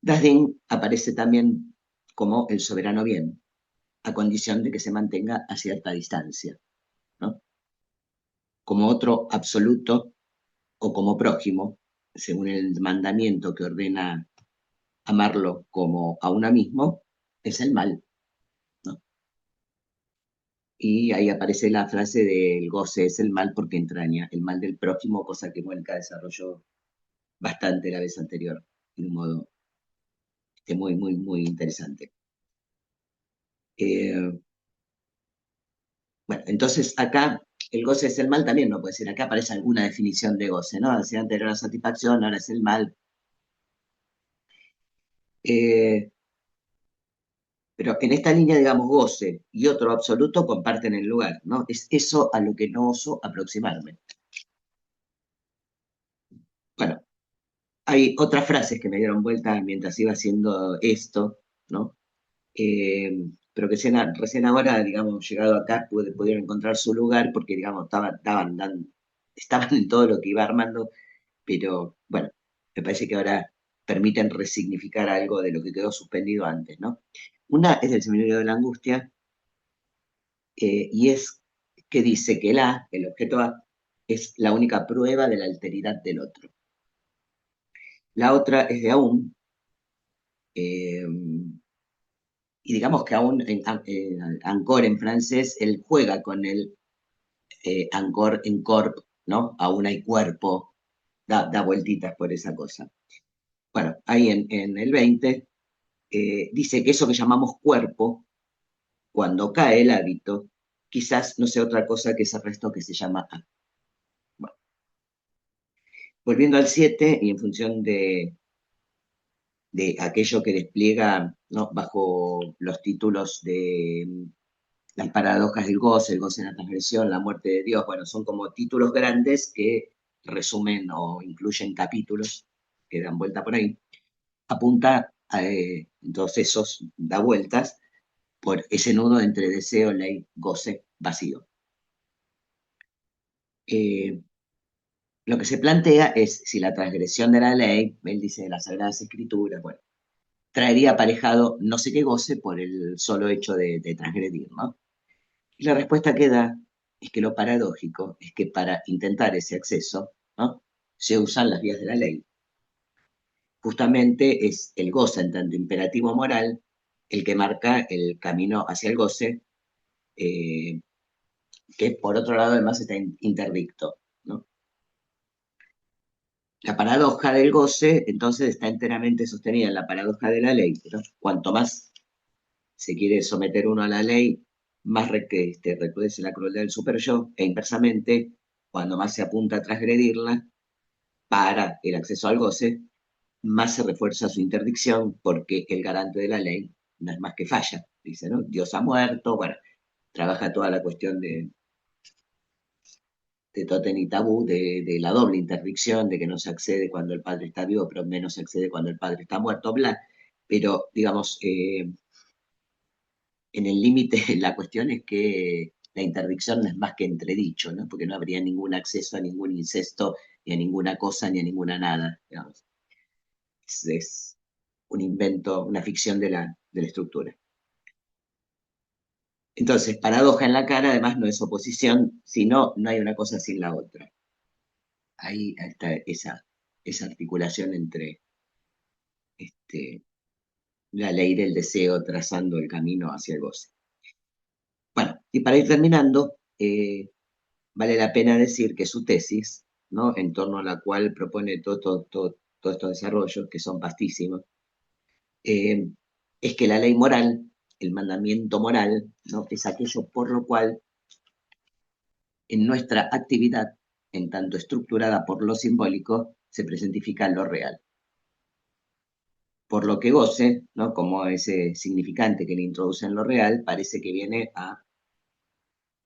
Dasdin aparece también como el soberano bien, a condición de que se mantenga a cierta distancia, ¿no?, como otro absoluto o como prójimo, según el mandamiento que ordena amarlo como a uno mismo, es el mal, ¿no? Y ahí aparece la frase del goce es el mal porque entraña el mal del prójimo, cosa que Muelca desarrolló bastante la vez anterior, de un modo muy, muy, muy interesante. Bueno, entonces acá el goce es el mal también no puede ser. Acá aparece alguna definición de goce, ¿no? Decía antes era la satisfacción, ahora es el mal. Pero en esta línea, digamos, goce y otro absoluto comparten el lugar, ¿no? Es eso a lo que no oso aproximarme. Bueno, hay otras frases que me dieron vuelta mientras iba haciendo esto, ¿no? Pero que recién ahora, digamos, llegado acá, pudieron encontrar su lugar porque, digamos, estaban en todo lo que iba armando, pero bueno, me parece que ahora permiten resignificar algo de lo que quedó suspendido antes, ¿no? Una es del Seminario de la Angustia, y es que dice que el objeto A, es la única prueba de la alteridad del otro. La otra es de Aún, y digamos que Aún, encore en francés, él juega con el encore en corp, ¿no? Aún hay cuerpo, da vueltitas por esa cosa. Bueno, ahí en el 20 dice que eso que llamamos cuerpo, cuando cae el hábito, quizás no sea otra cosa que ese resto que se llama A. Bueno, volviendo al 7 y en función de aquello que despliega, ¿no?, bajo los títulos de las paradojas del goce, el goce en la transgresión, la muerte de Dios, bueno, son como títulos grandes que resumen o incluyen capítulos que dan vuelta por ahí. Apunta a, entonces esos da vueltas por ese nudo entre deseo, ley, goce, vacío. Lo que se plantea es si la transgresión de la ley, él dice de las Sagradas Escrituras, bueno, traería aparejado no sé qué goce por el solo hecho de transgredir, ¿no? Y la respuesta que da es que lo paradójico es que para intentar ese acceso, ¿no? Se usan las vías de la ley. Justamente es el goce en tanto imperativo moral el que marca el camino hacia el goce, eh, que por otro lado además está interdicto, ¿no? La paradoja del goce entonces está enteramente sostenida en la paradoja de la ley, ¿no? Cuanto más se quiere someter uno a la ley, más recrudece la crueldad del superyo, e inversamente, cuando más se apunta a transgredirla para el acceso al goce, más se refuerza su interdicción, porque el garante de la ley no es más que falla, dice, ¿no? Dios ha muerto, bueno, trabaja toda la cuestión de Totem y Tabú, de la doble interdicción, de que no se accede cuando el padre está vivo, pero menos se accede cuando el padre está muerto, bla. Pero, digamos, en el límite la cuestión es que la interdicción no es más que entredicho, ¿no? Porque no habría ningún acceso a ningún incesto, ni a ninguna cosa, ni a ninguna nada, digamos. Es un invento, una ficción de la estructura. Entonces, paradoja en la cara, además, no es oposición, sino no hay una cosa sin la otra. Ahí está esa articulación entre la ley del deseo trazando el camino hacia el goce. Bueno, y para ir terminando, vale la pena decir que su tesis, ¿no? En torno a la cual propone todos estos desarrollos, que son vastísimos, es que la ley moral, el mandamiento moral, ¿no? Es aquello por lo cual en nuestra actividad, en tanto estructurada por lo simbólico, se presentifica lo real. Por lo que goce, ¿no? Como ese significante que le introduce en lo real, parece que viene a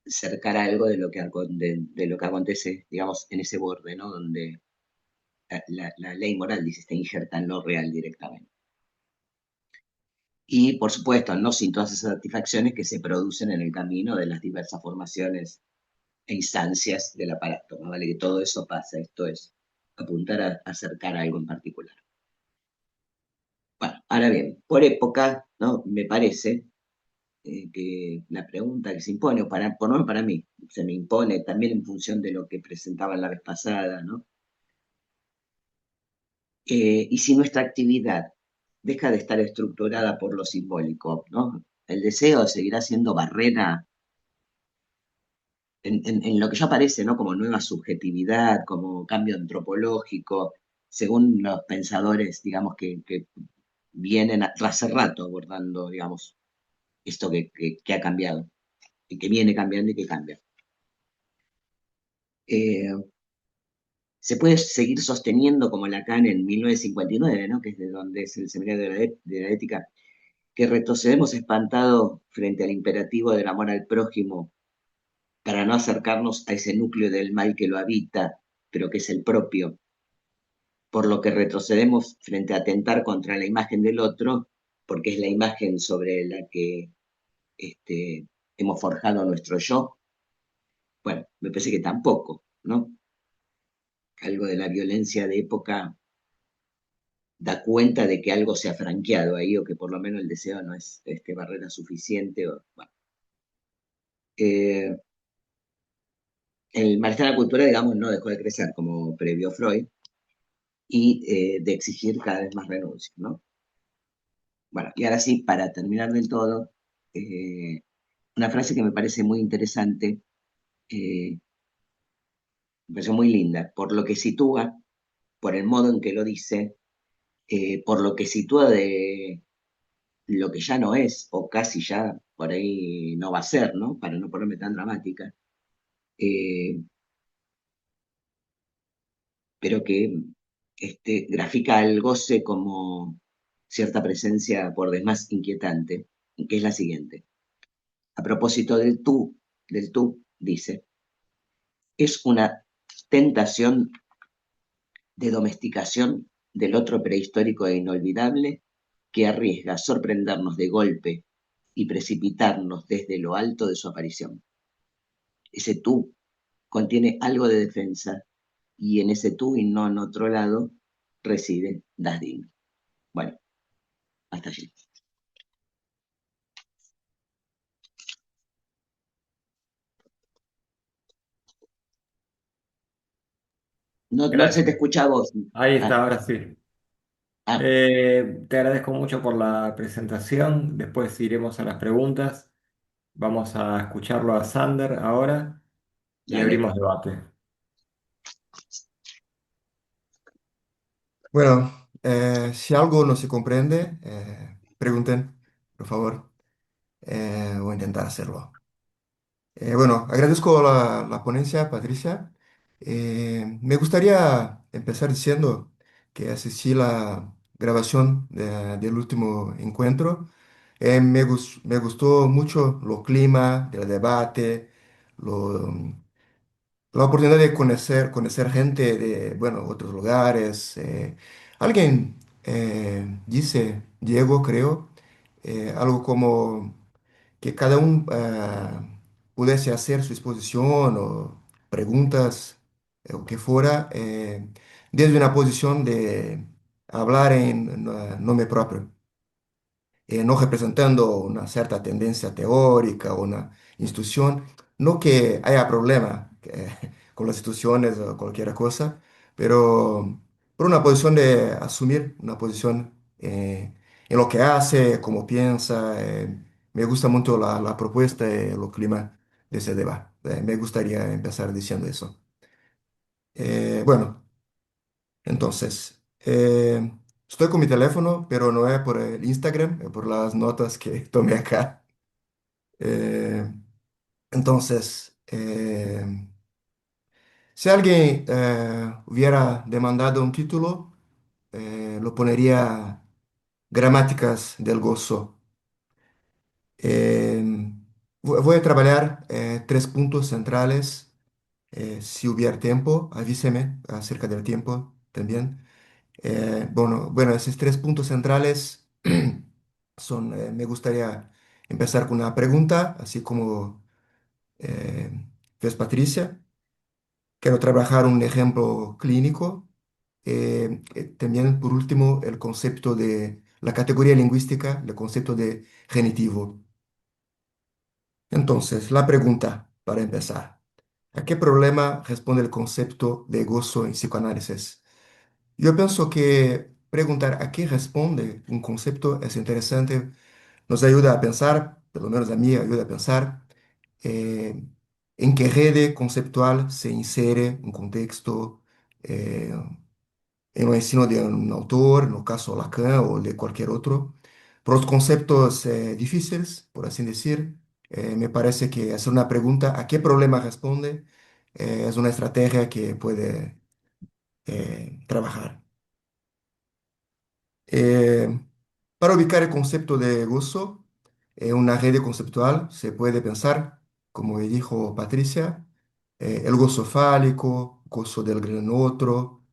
cercar algo de lo que acontece, digamos, en ese borde, ¿no? Donde la ley moral, dice, está injerta en lo real directamente. Y, por supuesto, no sin todas esas satisfacciones que se producen en el camino de las diversas formaciones e instancias del aparato, ¿no? Vale que todo eso pasa, esto es apuntar a acercar algo en particular. Bueno, ahora bien, por época, ¿no? Me parece que la pregunta que se impone, o por lo menos para mí, se me impone también en función de lo que presentaba la vez pasada, ¿no? Y si nuestra actividad deja de estar estructurada por lo simbólico, ¿no? El deseo seguirá siendo barrera en lo que ya aparece, ¿no? Como nueva subjetividad, como cambio antropológico, según los pensadores, digamos, que vienen hace rato abordando, digamos, esto que ha cambiado, y que viene cambiando y que cambia. Eh, Se puede seguir sosteniendo como Lacan en 1959, ¿no? Que es de donde es el seminario de la ética, que retrocedemos espantados frente al imperativo del amor al prójimo para no acercarnos a ese núcleo del mal que lo habita, pero que es el propio, por lo que retrocedemos frente a atentar contra la imagen del otro, porque es la imagen sobre la que hemos forjado nuestro yo. Bueno, me parece que tampoco, ¿no? Algo de la violencia de época da cuenta de que algo se ha franqueado ahí, o que por lo menos el deseo no es barrera suficiente. Bueno. El malestar a la cultura, digamos, no dejó de crecer como previó Freud, y de exigir cada vez más renuncias, ¿no? Bueno, y ahora sí, para terminar del todo, una frase que me parece muy interesante, me parece muy linda, por lo que sitúa, por el modo en que lo dice, por lo que sitúa de lo que ya no es, o casi ya por ahí no va a ser, ¿no? Para no ponerme tan dramática, eh, pero que grafica al goce como cierta presencia por demás inquietante, que es la siguiente. a propósito del tú, dice, es una tentación de domesticación del otro prehistórico e inolvidable que arriesga sorprendernos de golpe y precipitarnos desde lo alto de su aparición. Ese tú contiene algo de defensa y en ese tú y no en otro lado reside Dasdin. Bueno, hasta allí. No, no se te Gracias. escucha a vos. Ahí Ah, está, ahora sí. ah, Te agradezco mucho por la presentación. Después iremos a las preguntas. Vamos a escucharlo a Sander ahora y dale. abrimos debate. Bueno, si algo no se comprende, pregunten, por favor. Voy a intentar hacerlo. Bueno, agradezco la ponencia, Patricia. Me gustaría empezar diciendo que asistí la grabación del último encuentro. Me gustó mucho lo clima del debate, lo, la oportunidad de conocer gente de, bueno, otros lugares. Alguien Diego, creo, algo como que cada uno pudiese hacer su exposición o preguntas o que fuera desde una posición de hablar en nombre propio, no representando una cierta tendencia teórica o una institución. No que haya problema con las instituciones o cualquier cosa, pero por una posición de asumir una posición en lo que hace, cómo piensa. Me gusta mucho la propuesta y el clima de ese debate. Me gustaría empezar diciendo eso. Bueno, entonces, estoy con mi teléfono, pero no es por el Instagram, es por las notas que tomé acá. Eh, entonces, si alguien hubiera demandado un título, lo pondría Gramáticas del Gozo. Eh, Voy a trabajar tres puntos centrales. Si hubiera tiempo, avíseme acerca del tiempo también. Bueno, esos tres puntos centrales son, me gustaría empezar con una pregunta, así como eh, fez Patricia. Quiero trabajar un ejemplo clínico. También, por último, el concepto de la categoría lingüística, el concepto de genitivo. Entonces, la pregunta para empezar. ¿A qué problema responde el concepto de gozo en psicoanálisis? Yo pienso que preguntar a qué responde un concepto es interesante, nos ayuda a pensar, por lo menos a mí ayuda a pensar, eh, en qué red conceptual se insere un contexto, eh, en el ensino de un autor, en el caso Lacan o de cualquier otro. Por los conceptos difíciles, por así decir, me parece que hacer una pregunta a qué problema responde es una estrategia que puede trabajar. Eh, para ubicar el concepto de gozo en una red conceptual, se puede pensar, como dijo Patricia, el gozo fálico, gozo del gran otro,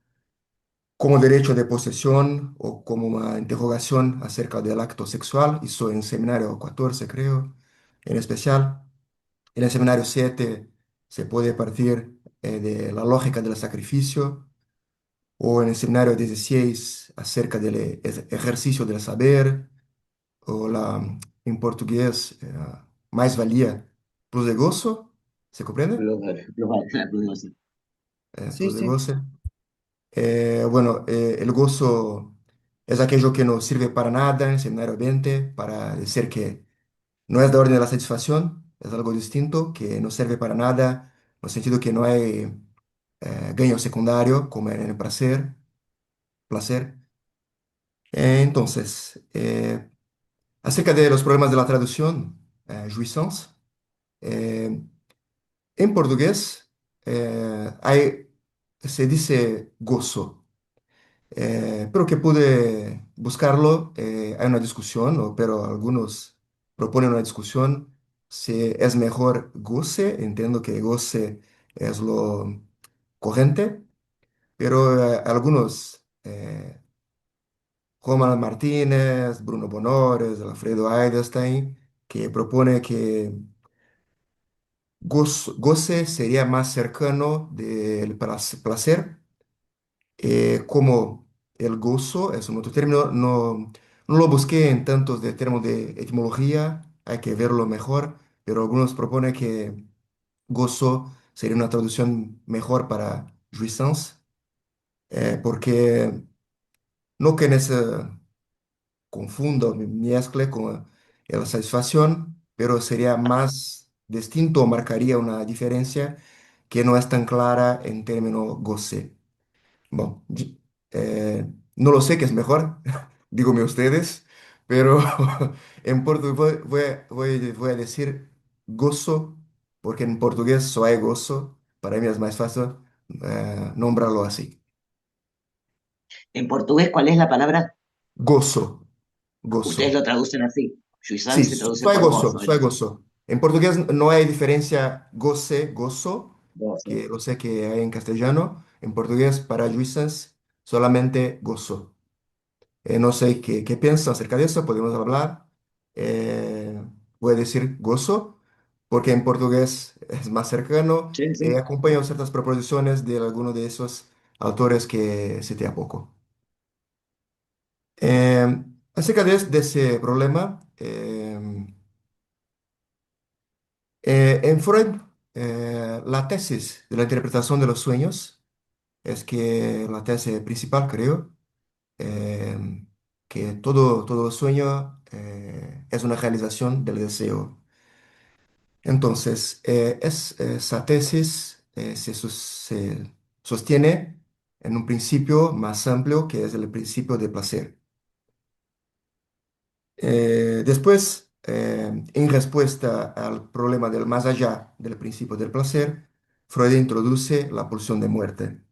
como derecho de posesión o como una interrogación acerca del acto sexual. Hizo en seminario 14, creo, en especial. En el seminario 7 se puede partir de la lógica del sacrificio, o en el seminario 16 acerca del ejercicio del saber, o en portugués, mais-valia plus de gozo, ¿se comprende? Sí, Plus de sí. goce. Bueno, el gozo es aquello que no sirve para nada en el seminario 20, para decir que no es de orden de la satisfacción, es algo distinto, que no sirve para nada, en el sentido que no hay ganho secundario, como en el placer. Entonces, acerca de los problemas de la traducción, jouissance, eh, en portugués se dice gozo, pero que pude buscarlo, hay una discusión, pero algunos proponen una discusión si es mejor goce, entiendo que goce es lo cogente, pero algunos, Juan Martínez, Bruno Bonores, Alfredo Eidelstein, que propone que goce sería más cercano del placer, como el gozo es un otro término, no lo busqué en tantos de términos de etimología, hay que verlo mejor, pero algunos proponen que gozo sería una traducción mejor para jouissance, porque no que se confundo, me mezcle con la satisfacción, pero sería más distinto, marcaría una diferencia que no es tan clara en término goce. Bueno, no lo sé qué es mejor, dígame ustedes, pero en portugués voy a decir gozo, porque en portugués solo hay gozo, para mí es más fácil nombrarlo así. En portugués, ¿cuál es la palabra? Gozo, Ustedes gozo. lo traducen así. Sí, Jouissance se traduce solo hay por gozo, gozo. solo hay gozo. En portugués no hay diferencia goce, gozo, Gozo. que lo sé que hay en castellano. En portugués, para jouissance, solamente gozo. No sé qué piensan acerca de eso, podemos hablar. Eh, Voy a decir gozo, porque en portugués es más cercano. Sí, sí. Acompaño ciertas proposiciones de alguno de esos autores que cité a poco. Acerca de ese problema, en Freud, la tesis de la interpretación de los sueños es que la tesis principal, creo, que todo sueño es una realización del deseo. Entonces, esa tesis se sostiene en un principio más amplio que es el principio de placer. Después, en respuesta al problema del más allá del principio del placer, Freud introduce la pulsión de muerte.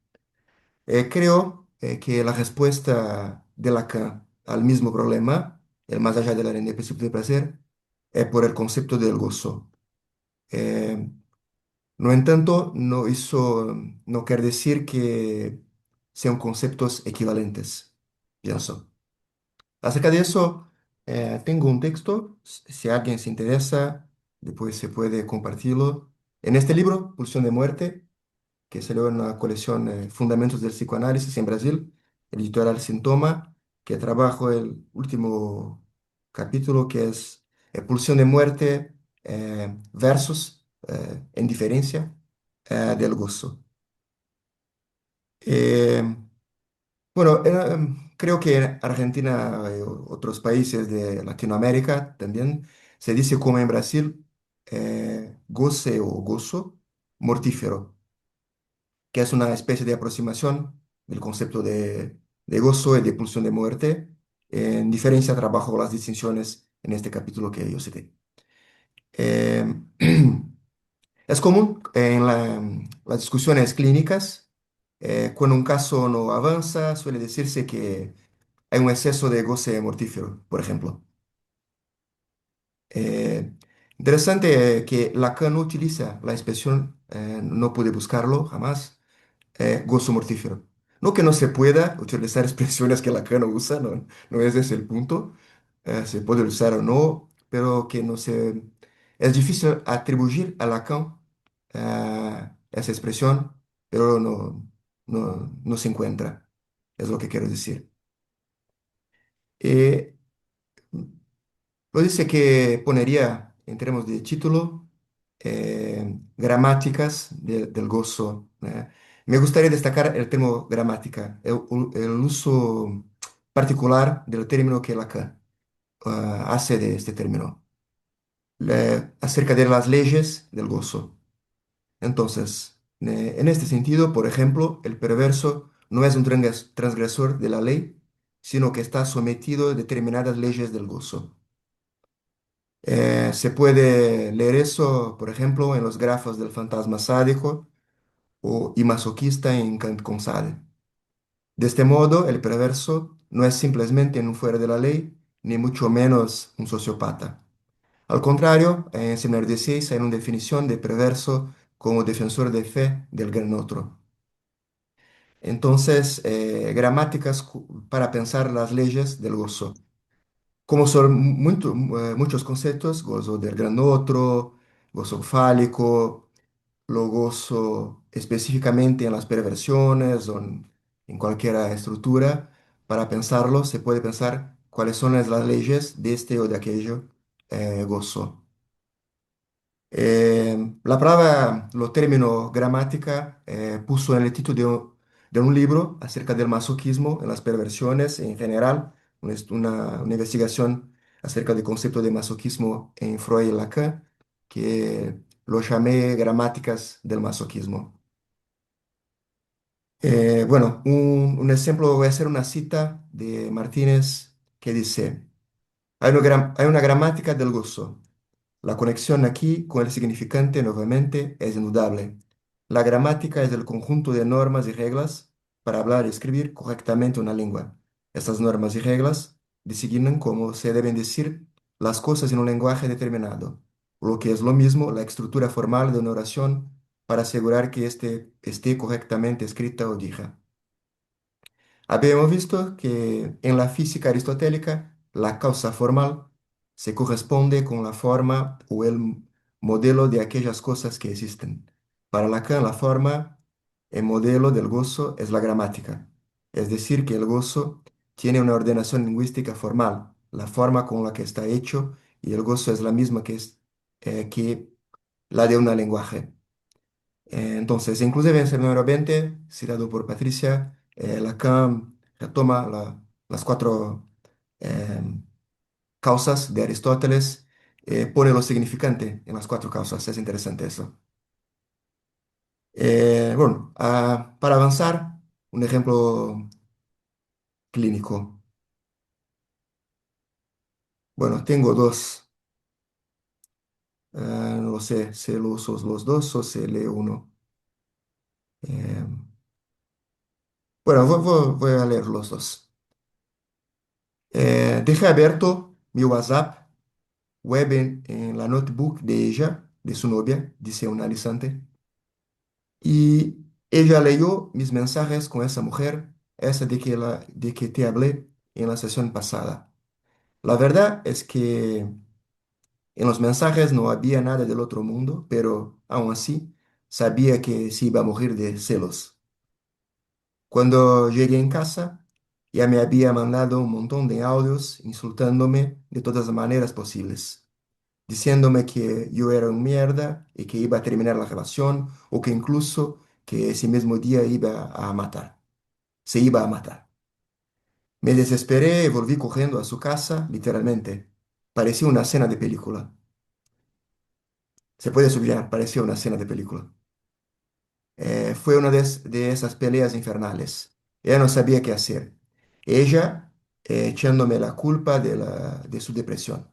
Creo que la respuesta de Lacan al mismo problema, el más allá del principio del placer, es por el concepto del gozo. Eh, no en tanto, no quiere decir que sean conceptos equivalentes, pienso. Acerca de eso, tengo un texto, si alguien se interesa, después se puede compartirlo. En este libro, Pulsión de Muerte, que salió en la colección Fundamentos del Psicoanálisis en Brasil, editorial Sintoma, que trabajo el último capítulo, que es Pulsión de Muerte versus indiferencia del gozo. Eh, bueno, creo que en Argentina y otros países de Latinoamérica también se dice como en Brasil, goce o gozo mortífero, que es una especie de aproximación del concepto de gozo y de pulsión de muerte. En diferencia, trabajo las distinciones en este capítulo que yo cité. Eh, es común en las discusiones clínicas, cuando un caso no avanza, suele decirse que hay un exceso de goce mortífero, por ejemplo. Eh, Interesante que Lacan no utiliza la expresión, no pude buscarlo jamás, gozo mortífero. No que no se pueda utilizar expresiones que Lacan no usa, no es ese el punto. Se puede usar o no, pero que no se... Es difícil atribuir a Lacan esa expresión, pero no se encuentra. Es lo que quiero decir. Eh, Lo dice que ponería en términos de título gramáticas del gozo. Me gustaría destacar el término gramática, el uso particular del término que Lacan hace de este término, acerca de las leyes del gozo. Entonces, en este sentido, por ejemplo, el perverso no es un transgresor de la ley, sino que está sometido a determinadas leyes del gozo. Se puede leer eso, por ejemplo, en los grafos del fantasma sádico y masoquista en Kant con Sade. De este modo, el perverso no es simplemente un fuera de la ley, ni mucho menos un sociópata. Al contrario, en Seminar 16 hay una definición de perverso como defensor de fe del gran otro. Entonces, gramáticas para pensar las leyes del gozo. Como son muchos conceptos, gozo del gran otro, gozo fálico, lo gozo específicamente en las perversiones o en cualquier estructura, para pensarlo se puede pensar cuáles son las leyes de este o de aquello gozo. La palabra, lo término gramática, puso en el título de un libro acerca del masoquismo en las perversiones en general, una investigación acerca del concepto de masoquismo en Freud y Lacan, que lo llamé gramáticas del masoquismo. Bueno, un ejemplo, voy a hacer una cita de Martínez que dice, hay una gramática del gozo. La conexión aquí con el significante nuevamente es indudable. La gramática es el conjunto de normas y reglas para hablar y escribir correctamente una lengua. Estas normas y reglas designan cómo se deben decir las cosas en un lenguaje determinado, lo que es lo mismo la estructura formal de una oración para asegurar que éste esté correctamente escrita o dicha. Habíamos visto que en la física aristotélica la causa formal se corresponde con la forma o el modelo de aquellas cosas que existen. Para Lacan, la forma, el modelo del gozo es la gramática. Es decir, que el gozo tiene una ordenación lingüística formal, la forma con la que está hecho, y el gozo es la misma que la de un lenguaje. Entonces, inclusive en el número 20, citado por Patricia, Lacan retoma las cuatro eh, causas de Aristóteles, pone lo significante en las cuatro causas. Es interesante eso. Bueno, para avanzar, un ejemplo clínico. Bueno, tengo dos. No lo sé si lo uso los dos o si leo uno. Eh, bueno, voy a leer los dos. Dejé abierto mi WhatsApp web en la notebook de ella, de su novia, dice un analizante, y ella leyó mis mensajes con esa mujer, esa de que te hablé en la sesión pasada. La verdad es que en los mensajes no había nada del otro mundo, pero aún así sabía que se iba a morir de celos. Cuando llegué en casa, ya me había mandado un montón de audios insultándome de todas las maneras posibles, diciéndome que yo era un mierda y que iba a terminar la relación o que incluso que ese mismo día iba a matar, se iba a matar. Me desesperé y volví corriendo a su casa, literalmente. Parecía una escena de película. Se puede subrayar, parecía una escena de película. Fue una de esas peleas infernales. Ella no sabía qué hacer. Ella echándome la culpa de su depresión.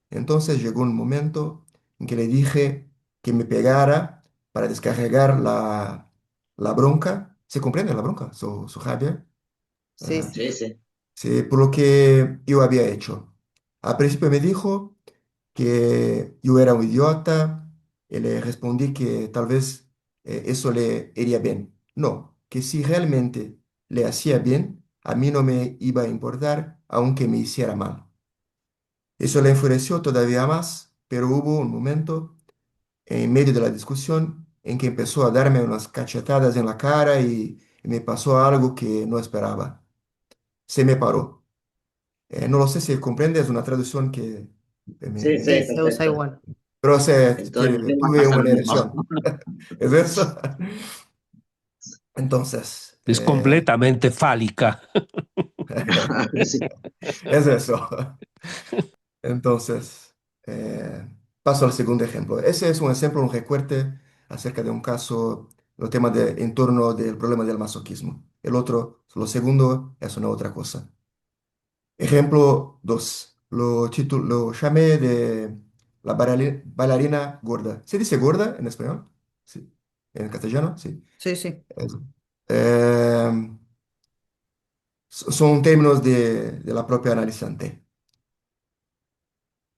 Entonces llegó un momento en que le dije que me pegara para descargar la bronca. ¿Se comprende la bronca? Su rabia. Sí, Ajá. sí. Sí, sí. Sí, por lo que yo había hecho. Al principio me dijo que yo era un idiota y le respondí que tal vez eso le iría bien. No, que si realmente le hacía bien, a mí no me iba a importar aunque me hiciera mal. Eso le enfureció todavía más, pero hubo un momento en medio de la discusión en que empezó a darme unas cachetadas en la cara y me pasó algo que no esperaba. Se me paró. No lo sé si comprende, es una traducción que Sí, Sí, sí, se usa perfecto. igual. pero o sea, En todos los que idiomas tuve pasa lo una mismo. erección. ¿Es eso? Entonces, Es completamente fálica. Sí. es eso. Entonces, eh, paso al segundo ejemplo. Ese es un ejemplo, un recuerte acerca de un caso, el tema en torno del problema del masoquismo. El otro, lo segundo, es una otra cosa. Ejemplo 2. Lo llamé de la bailarina gorda. ¿Se dice gorda en español? Sí. ¿En castellano? Sí. Sí, sí. Eso. Eh, son términos de la propia analizante.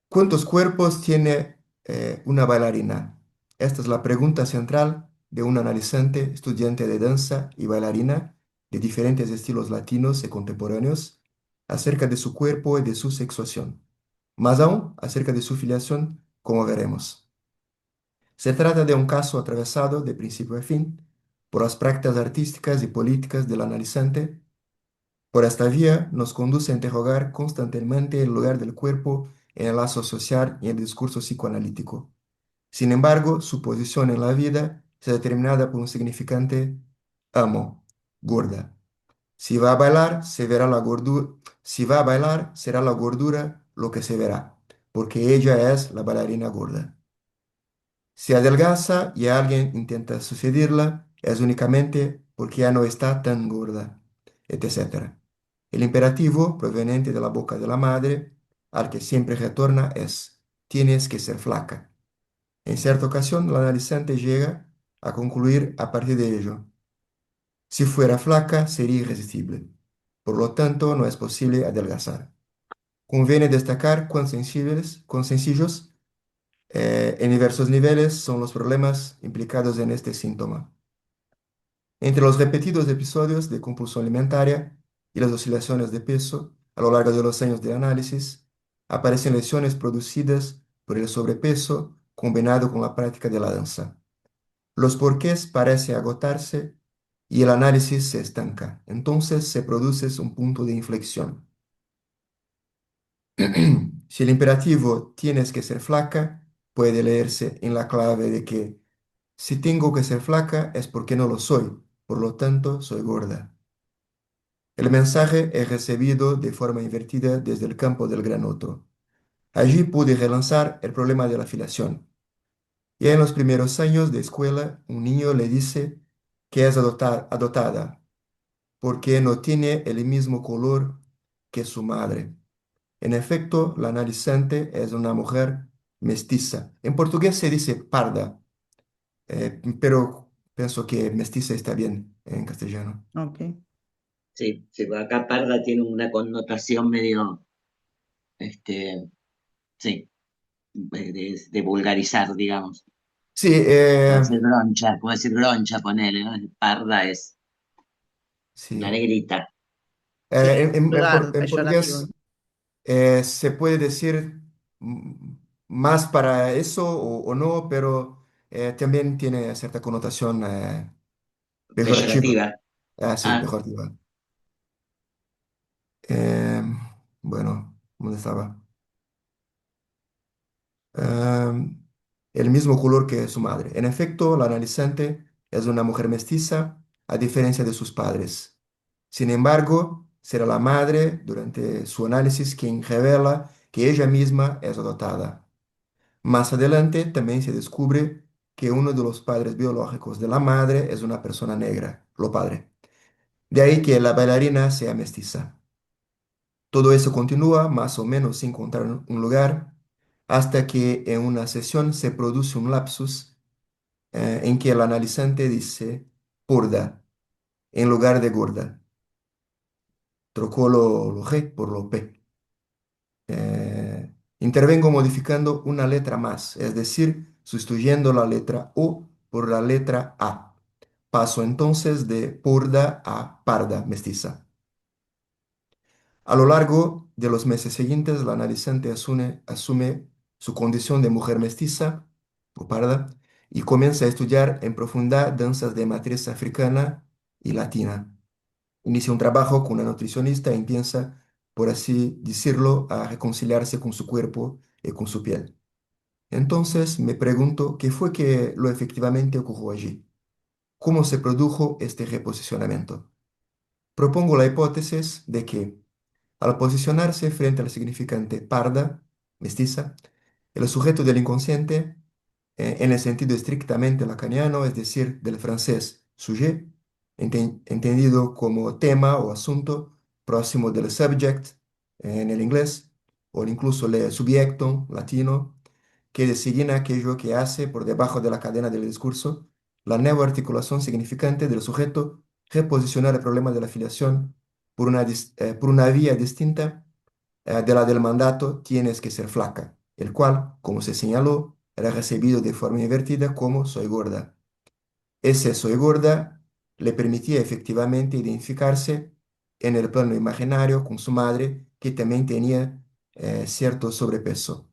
¿Cuántos cuerpos tiene una bailarina? Esta es la pregunta central de un analizante, estudiante de danza y bailarina de diferentes estilos latinos y contemporáneos acerca de su cuerpo y de su sexuación. Más aún, acerca de su filiación, como veremos. Se trata de un caso atravesado de principio a fin por las prácticas artísticas y políticas del analizante. Por esta vía nos conduce a interrogar constantemente el lugar del cuerpo en el lazo social y en el discurso psicoanalítico. Sin embargo, su posición en la vida está determinada por un significante amo, gorda. Si va a bailar, se verá la gordura. Si va a bailar, será la gordura lo que se verá, porque ella es la bailarina gorda. Si adelgaza y alguien intenta sucederla, es únicamente porque ya no está tan gorda, etc. El imperativo proveniente de la boca de la madre, al que siempre retorna, es: tienes que ser flaca. En cierta ocasión, la analizante llega a concluir a partir de ello: si fuera flaca, sería irresistible. Por lo tanto, no es posible adelgazar. Conviene destacar cuán sencillos en diversos niveles son los problemas implicados en este síntoma. Entre los repetidos episodios de compulsión alimentaria y las oscilaciones de peso a lo largo de los años de análisis, aparecen lesiones producidas por el sobrepeso combinado con la práctica de la danza. Los porqués parecen agotarse y el análisis se estanca. Entonces se produce un punto de inflexión. Si el imperativo tienes que ser flaca puede leerse en la clave de que si tengo que ser flaca es porque no lo soy, por lo tanto soy gorda. El mensaje es recibido de forma invertida desde el campo del gran otro. Allí pude relanzar el problema de la filiación. Ya en los primeros años de escuela, un niño le dice que es adoptada porque no tiene el mismo color que su madre. En efecto, la analizante es una mujer mestiza. En portugués se dice parda, pero pienso que mestiza está bien en castellano. Ok. Sí, sí, porque acá parda tiene una connotación medio, este, sí, de vulgarizar, digamos. Sí, Puede decir broncha, ponele, ¿no? Parda es una sí. negrita. Eh, Sí, en, en- en por- Vulgar, en peyorativo. portugués se puede decir más para eso o no, pero también tiene cierta connotación pejorativa. peyorativa. Ah, sí, Ah, pejorativa. Eh, bueno, ¿dónde estaba? Am, el mismo color que su madre. En efecto, la analizante es una mujer mestiza, a diferencia de sus padres. Sin embargo, será la madre, durante su análisis, quien revela que ella misma es adoptada. Más adelante, también se descubre que uno de los padres biológicos de la madre es una persona negra, lo padre. De ahí que la bailarina sea mestiza. Todo eso continúa más o menos sin encontrar un lugar hasta que en una sesión se produce un lapsus en que el analizante dice purda en lugar de gorda. Trocó lo G por lo P. Intervengo modificando una letra más, es decir, sustituyendo la letra O por la letra A. Paso entonces de purda a parda mestiza. A lo largo de los meses siguientes, la analizante asume su condición de mujer mestiza o parda y comienza a estudiar en profundidad danzas de matriz africana y latina. Inicia un trabajo con una nutricionista y empieza, por así decirlo, a reconciliarse con su cuerpo y con su piel. Entonces me pregunto qué fue que lo efectivamente ocurrió allí. ¿Cómo se produjo este reposicionamiento? Propongo la hipótesis de que al posicionarse frente al significante parda, mestiza, el sujeto del inconsciente, en el sentido estrictamente lacaniano, es decir, del francés sujet, entendido como tema o asunto próximo del subject en el inglés, o incluso el subjectum latino, que designa aquello que hace por debajo de la cadena del discurso, la neoarticulación significante del sujeto, reposicionar el problema de la afiliación por una vía distinta de la del mandato: tienes que ser flaca, el cual, como se señaló, era recibido de forma invertida como soy gorda. Ese soy gorda le permitía efectivamente identificarse en el plano imaginario con su madre, que también tenía cierto sobrepeso.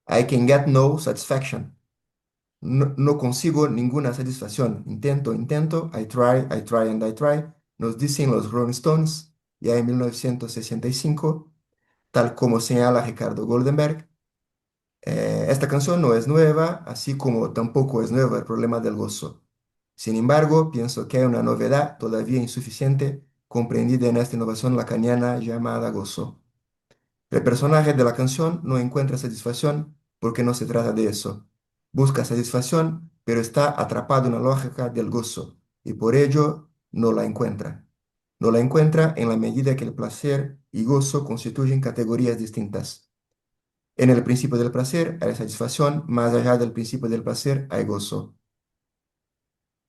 I can get no satisfaction. No, no consigo ninguna satisfacción. Intento, intento, I try and I try. Nos dicen los Rolling Stones, ya en 1965, tal como señala Ricardo Goldenberg. Esta canción no es nueva, así como tampoco es nuevo el problema del gozo. Sin embargo, pienso que hay una novedad todavía insuficiente comprendida en esta innovación lacaniana llamada gozo. El personaje de la canción no encuentra satisfacción porque no se trata de eso. Busca satisfacción, pero está atrapado en la lógica del gozo y por ello no la encuentra. No la encuentra en la medida que el placer y gozo constituyen categorías distintas. En el principio del placer hay satisfacción, más allá del principio del placer hay gozo.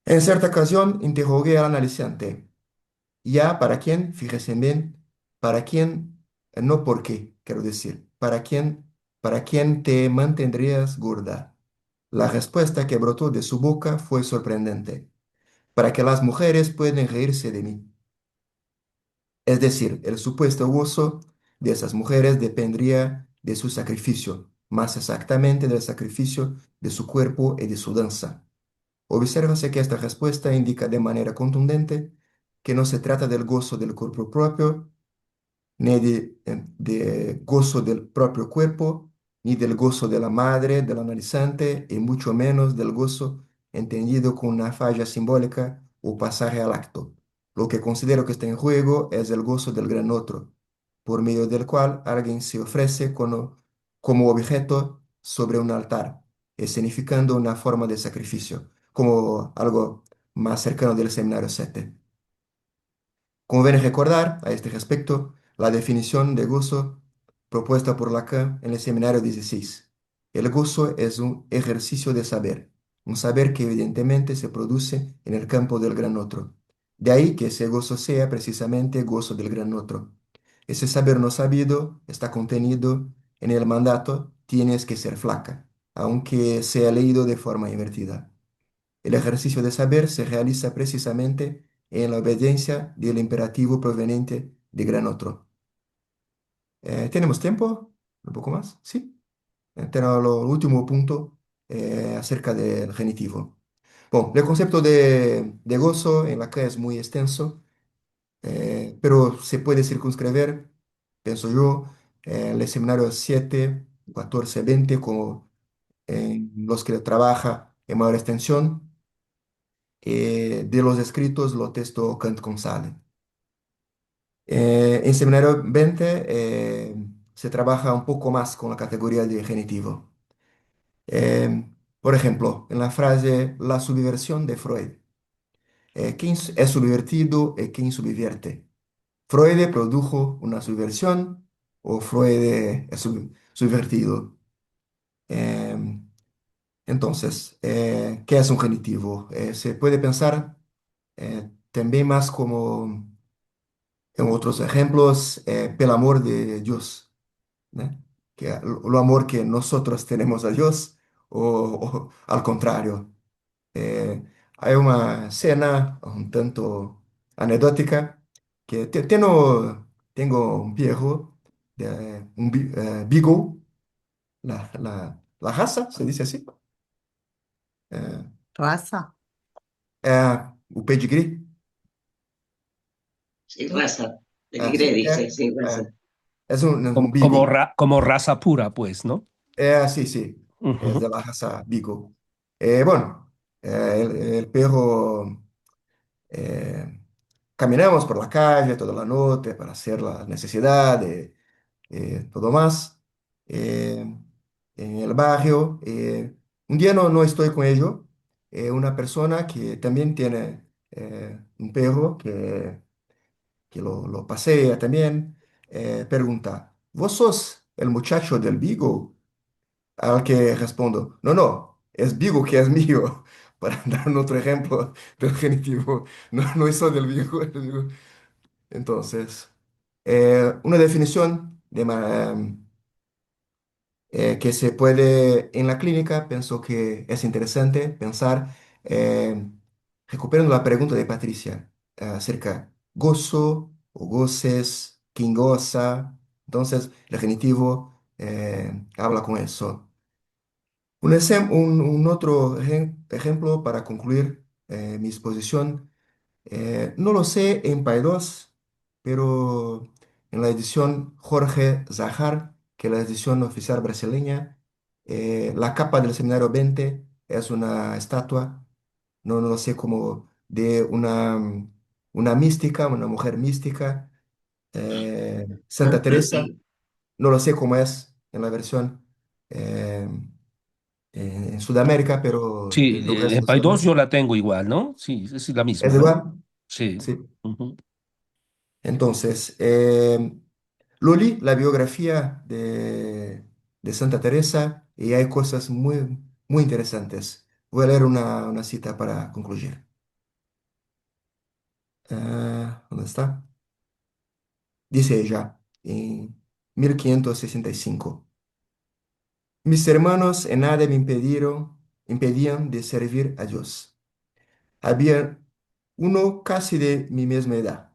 En cierta ocasión interrogué al analizante. Ya, ¿para quién? Fíjese bien, ¿para quién? No por qué, quiero decir, para quién te mantendrías gorda? La respuesta que brotó de su boca fue sorprendente. Para que las mujeres pueden reírse de mí. Es decir, el supuesto gozo de esas mujeres dependería de su sacrificio, más exactamente del sacrificio de su cuerpo y de su danza. Obsérvase que esta respuesta indica de manera contundente que no se trata del gozo del cuerpo propio, ni de gozo del propio cuerpo, ni del gozo de la madre, del analizante, y mucho menos del gozo entendido con una falla simbólica o pasaje al acto. Lo que considero que está en juego es el gozo del gran otro, por medio del cual alguien se ofrece como objeto sobre un altar, significando una forma de sacrificio, como algo más cercano del seminario 7. Conviene recordar a este respecto la definición de gozo propuesta por Lacan en el seminario 16. El gozo es un ejercicio de saber, un saber que evidentemente se produce en el campo del gran otro. De ahí que ese gozo sea precisamente gozo del gran otro. Ese saber no sabido está contenido en el mandato tienes que ser flaca, aunque sea leído de forma invertida. El ejercicio de saber se realiza precisamente en la obediencia del imperativo proveniente de gran otro. ¿Tenemos tiempo? ¿Un poco más? Sí. Tenemos el último punto acerca del genitivo. Bueno, el concepto de gozo en la que es muy extenso, pero se puede circunscribir, pienso yo, en el seminario 7, 14, 20, como en los que trabaja en mayor extensión. De los escritos lo texto Kant González. En seminario 20 se trabaja un poco más con la categoría de genitivo. Por ejemplo, en la frase la subversión de Freud. ¿Quién es subvertido y quién subvierte? ¿Freud produjo una subversión o Freud es subvertido? Em, entonces, ¿qué es un genitivo? Se puede pensar también más como en otros ejemplos, el amor de Dios, ¿no? Que lo amor que nosotros tenemos a Dios o al contrario. Eh, Hay una escena un tanto anecdótica que tengo un viejo, Beagle, la raza, se dice así, eh, Raza. o pedigree, Sí, raza. sí, Peligré, dice, sí, raza. es un Como, como, Beagle. como raza pura, pues, ¿no? Sí, sí, es Ujú. de la raza Beagle. Bueno, el perro, eh, caminamos por la calle toda la noche para hacer la necesidad de todo más. eh, en el barrio, un día no estoy con ellos, una persona que también tiene un perro que lo pasea también, pregunta, ¿vos sos el muchacho del Beagle? Al que respondo, no, no, es Vigo que es mío. Para dar un otro ejemplo del genitivo, no es solo del Vigo. Entonces, una definición que se puede en la clínica. Pienso que es interesante pensar, eh, recuperando la pregunta de Patricia acerca gozo o goces, quien goza. Entonces, el genitivo habla con eso. Un otro ejemplo para concluir mi exposición. No lo sé en Paidós, pero en la edición Jorge Zahar, que es la edición oficial brasileña, la capa del Seminario 20 es una estatua, no lo sé, como de una mística, una mujer mística, Santa Teresa. No lo sé cómo es en la versión eh, en Sudamérica, pero Sí, en el resto en de Paidós yo Sudamérica la tengo igual, ¿no? Sí, es la es misma, ¿no? igual. Sí. Sí. Ujú. Entonces, Loli, la biografía de Santa Teresa, y hay cosas muy interesantes. Voy a leer una cita para concluir. ¿Dónde está? Dice ella, en 1565. Mis hermanos en nada me impedían de servir a Dios. Había uno casi de mi misma edad.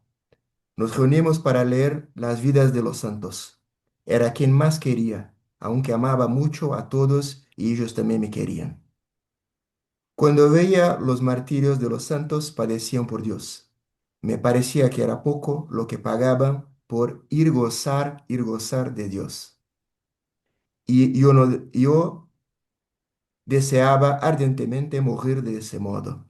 Nos reunimos para leer las vidas de los santos. Era quien más quería, aunque amaba mucho a todos y ellos también me querían. Cuando veía los martirios de los santos, padecían por Dios. Me parecía que era poco lo que pagaban por ir gozar de Dios. Y yo, no, yo deseaba ardientemente morir de ese modo,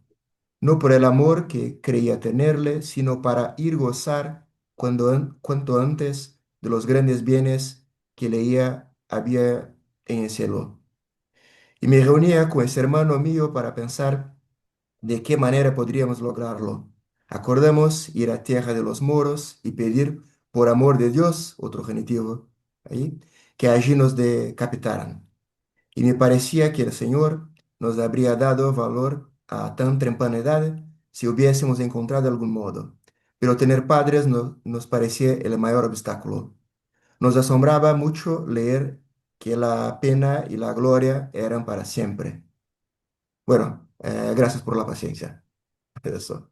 no por el amor que creía tenerle, sino para ir gozar cuanto antes de los grandes bienes que leía había en el cielo. Y me reunía con ese hermano mío para pensar de qué manera podríamos lograrlo. Acordamos ir a tierra de los moros y pedir, por amor de Dios, otro genitivo, ahí, que allí nos decapitaran. Y me parecía que el Señor nos habría dado valor a tan temprana edad si hubiésemos encontrado algún modo. Pero tener padres nos parecía el mayor obstáculo. Nos asombraba mucho leer que la pena y la gloria eran para siempre. Bueno, gracias por la paciencia. Eso.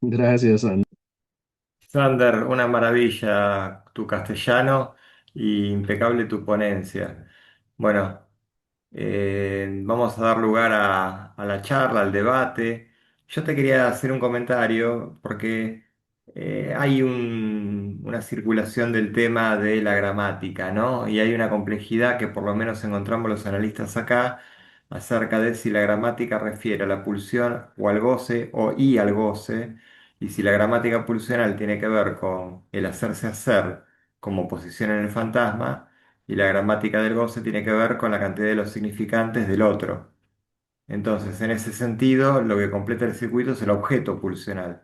Gracias, Ana. Sander, una maravilla tu castellano y impecable tu ponencia. Bueno, vamos a dar lugar a la charla, al debate. Yo te quería hacer un comentario porque hay una circulación del tema de la gramática, ¿no? Y hay una complejidad que por lo menos encontramos los analistas acá acerca de si la gramática refiere a la pulsión o al goce o y al goce, y si la gramática pulsional tiene que ver con el hacerse hacer como posición en el fantasma y la gramática del goce tiene que ver con la cantidad de los significantes del otro. Entonces, en ese sentido, lo que completa el circuito es el objeto pulsional,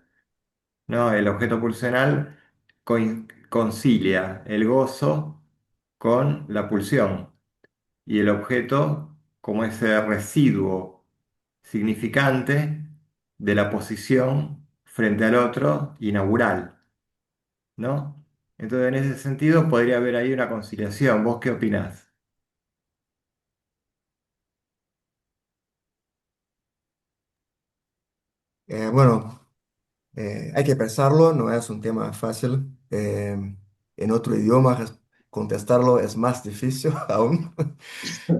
¿no? El objeto pulsional concilia el gozo con la pulsión y el objeto como ese residuo significante de la posición frente al otro inaugural, ¿no? Entonces, en ese sentido, podría haber ahí una conciliación. ¿Vos qué opinás? Bueno, hay que pensarlo, no es un tema fácil. En otro idioma contestarlo es más difícil aún.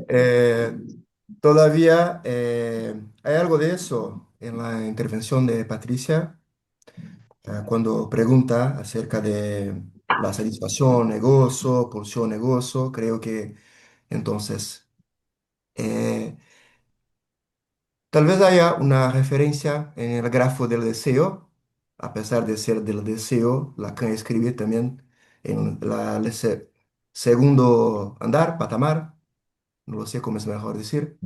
Eh, Todavía hay algo de eso en la intervención de Patricia, cuando pregunta acerca de la satisfacción, el gozo, pulsión, el gozo. Creo que entonces eh, tal vez haya una referencia en el grafo del deseo, a pesar de ser del deseo, Lacan escribe también en segundo andar, patamar, no lo sé cómo es mejor decir,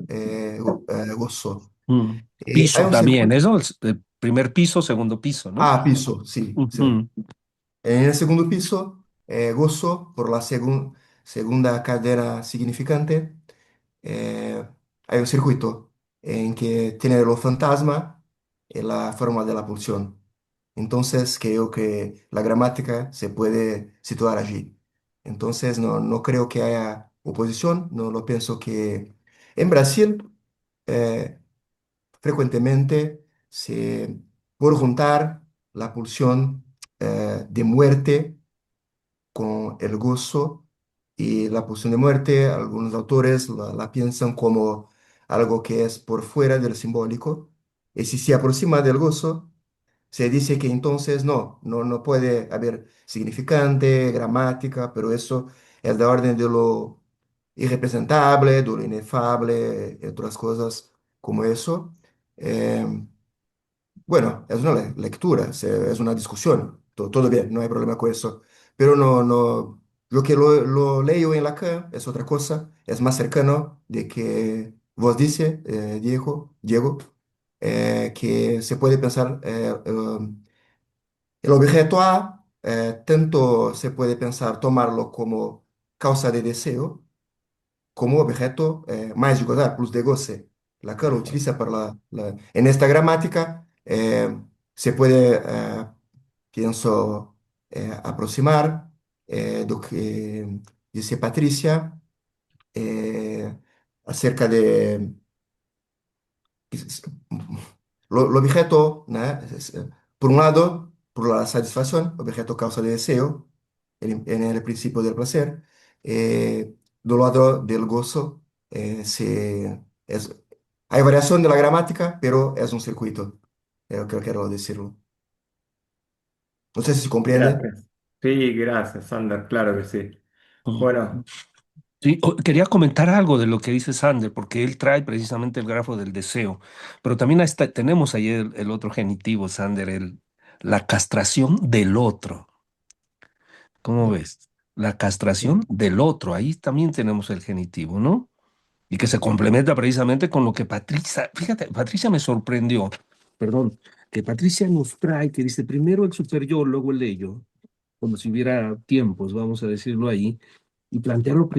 gozo. Mm. Hay Piso un también, circuito. eso, el primer piso, segundo piso, ¿no? Ah, piso, sí, sí. Ujú. En el segundo piso, gozo por la segunda cadena significante. eh, Hay un circuito en que tiene los fantasmas y la forma de la pulsión. Entonces creo que la gramática se puede situar allí. Entonces no creo que haya oposición, no lo pienso que en Brasil eh, frecuentemente por juntar la pulsión de muerte con el gozo y la pulsión de muerte, algunos autores la piensan como algo que es por fuera del simbólico, y si se aproxima del gozo, se dice que entonces no puede haber significante, gramática, pero eso es de orden de lo irrepresentable, de lo inefable, y otras cosas como eso. Em, bueno, es una lectura, es una discusión, todo bien, no hay problema con eso, pero lo que lo leo en Lacan es otra cosa, es más cercano de que vos dice, Diego, que se puede pensar el objeto A, tanto se puede pensar tomarlo como causa de deseo, como objeto más de gozar, plus de goce. Lacan lo utiliza para en esta gramática, se puede, pienso, aproximar lo que dice Patricia eh, acerca de lo objeto, ¿no? Por un lado, por la satisfacción, objeto causa de deseo, en el principio del placer, del lado del gozo, es, hay variación de la gramática, pero es un circuito, es lo que quiero decirlo. No sé si se comprende. Gracias. Sí, gracias, Sander, claro que sí. Bueno, Sí, quería comentar algo de lo que dice Sander, porque él trae precisamente el grafo del deseo, pero también tenemos ahí el otro genitivo, Sander, la castración del otro. ¿Cómo Ujú. ves? La Sí. castración del otro, ahí también tenemos el genitivo, ¿no? Y que se complementa precisamente con lo que Patricia, fíjate, Patricia me sorprendió, perdón, que Patricia nos trae, que dice primero el superior, luego el ello, como si hubiera tiempos, vamos a decirlo ahí, y plantearlo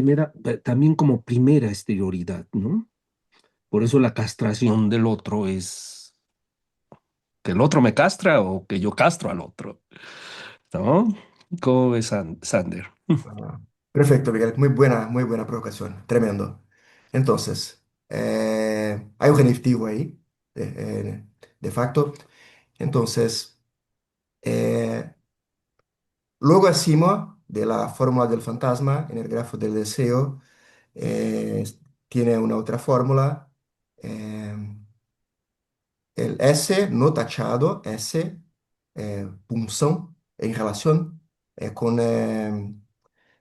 también como primera exterioridad, ¿no? Por eso la castración del otro es que el otro me castra o que yo castro al otro, ¿no? ¿Cómo ves, Sander? Ah, perfecto, Miguel. Muy buena provocación. Tremendo. Entonces, hay un genitivo ahí, de facto. Entonces, eh, luego Asimov, de la fórmula del fantasma, en el grafo del deseo, eh, tiene una otra fórmula. eh, el S no tachado, S, punção, en relación con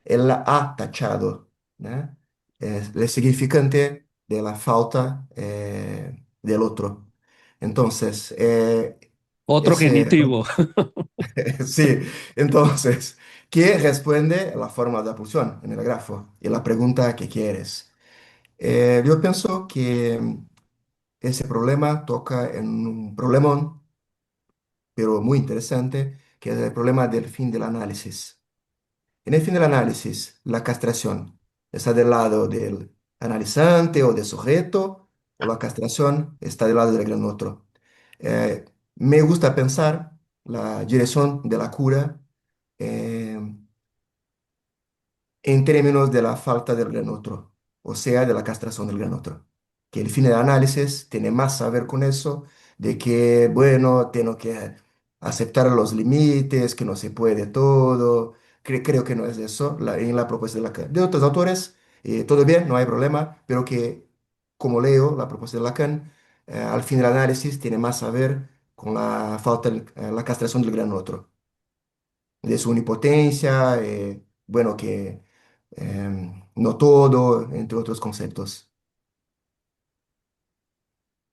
el A tachado, ¿no? Es el significante de la falta del otro. Entonces, Otro ese, genitivo. sí, entonces, ¿qué responde la forma de pulsión en el grafo? Y la pregunta que quieres. Yo pienso que ese problema toca en un problemón, pero muy interesante, que es el problema del fin del análisis. En el fin del análisis, la castración está del lado del analizante o del sujeto, o la castración está del lado del gran otro. Eh, Me gusta pensar la dirección de la cura eh, en términos de la falta del gran otro, o sea, de la castración del gran otro. Que el fin del análisis tiene más a ver con eso, de que, bueno, tengo que aceptar los límites, que no se puede todo. Creo que no es eso en la propuesta de Lacan. De otros autores, todo bien, no hay problema, pero que, como leo la propuesta de Lacan, al fin del análisis tiene más a ver con la falta, la castración del gran otro, de su omnipotencia, bueno, que no todo, entre otros conceptos.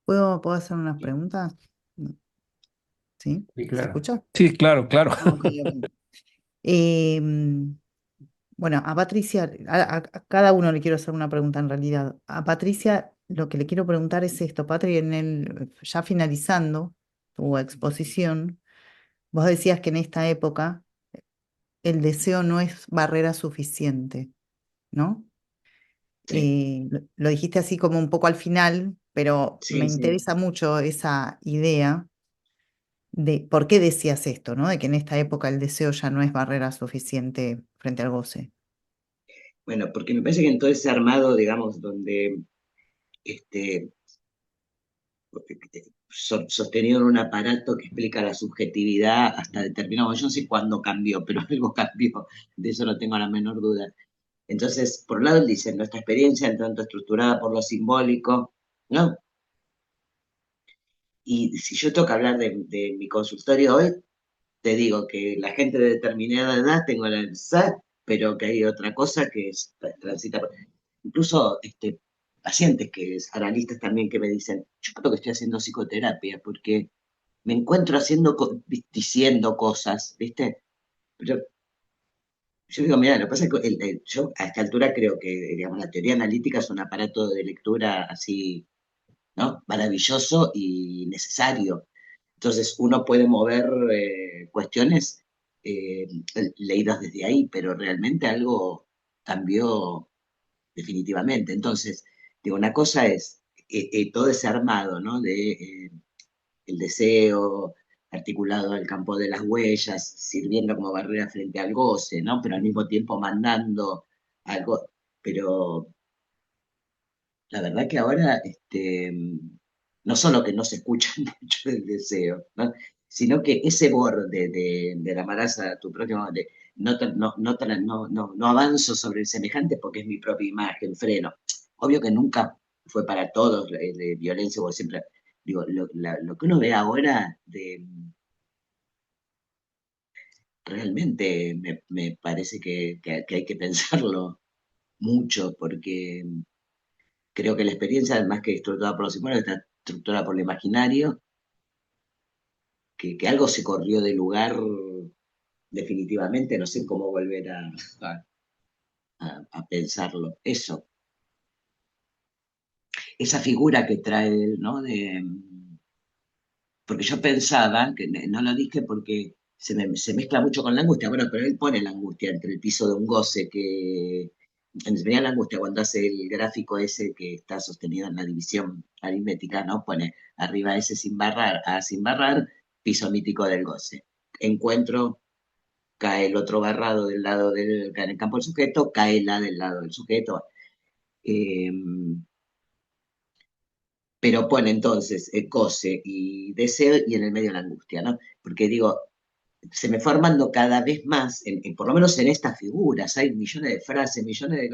¿Puedo hacer unas preguntas? ¿Sí? sí, ¿Se claro. escucha? Sí, claro, claro. Ah, ok, ok. Em, bueno, a Patricia, a cada uno le quiero hacer una pregunta en realidad. A Patricia lo que le quiero preguntar es esto, Patri, ya finalizando tu exposición, vos decías que en esta época el deseo no es barrera suficiente, ¿no? Sí, Lo dijiste así como un poco al final, pero me sí, sí. interesa mucho esa idea de por qué decías esto, ¿no? De que en esta época el deseo ya no es barrera suficiente frente al goce. Bueno, porque me parece que en todo ese armado, digamos, donde este, sostenido en un aparato que explica la subjetividad hasta determinado, yo no sé cuándo cambió, pero algo cambió, de eso no tengo la menor duda. Entonces, por un lado, él dice, nuestra experiencia en tanto estructurada por lo simbólico, ¿no? Y si yo tengo que hablar de mi consultorio hoy, te digo que la gente de determinada edad tengo la edad, pero que hay otra cosa que es transita. Incluso pacientes que es analistas también que me dicen, yo creo que estoy haciendo psicoterapia porque me encuentro diciendo cosas, ¿viste? Pero yo digo, mira, lo que pasa es que yo a esta altura creo que, digamos, la teoría analítica es un aparato de lectura así, ¿no? Maravilloso y necesario. Entonces uno puede mover cuestiones eh, leídas desde ahí, pero realmente algo cambió definitivamente. Entonces, digo, una cosa es todo ese armado, ¿no? De el deseo articulado al campo de las huellas, sirviendo como barrera frente al goce, ¿no? Pero al mismo tiempo mandando algo. Pero la verdad que ahora, no solo que no se escucha mucho del deseo, ¿no? Sino que ese borde de la maraza a tu próximo, no avanzo sobre el semejante porque es mi propia imagen, freno. Obvio que nunca fue para todos de violencia, o siempre, digo, lo que uno ve ahora realmente me parece que hay que pensarlo mucho porque creo que la experiencia, más que estructurada por los símbolos, está estructurada por lo imaginario, que algo se corrió de lugar definitivamente, no sé cómo volver a pensarlo. Eso, esa figura que trae él, ¿no? Porque yo pensaba, que no lo dije porque se mezcla mucho con la angustia, bueno, pero él pone la angustia entre el piso de un goce que... Enseña la angustia cuando hace el gráfico ese que está sostenido en la división aritmética, ¿no? Pone arriba ese sin barrar, A sin barrar, piso mítico del goce. Encuentro, cae el otro barrado del lado cae en el campo del sujeto, cae la del lado del sujeto. Eh, pero pone entonces goce y deseo y en el medio la angustia, ¿no? Porque digo, se me fue armando cada vez más, por lo menos en estas figuras, hay millones de frases, millones de...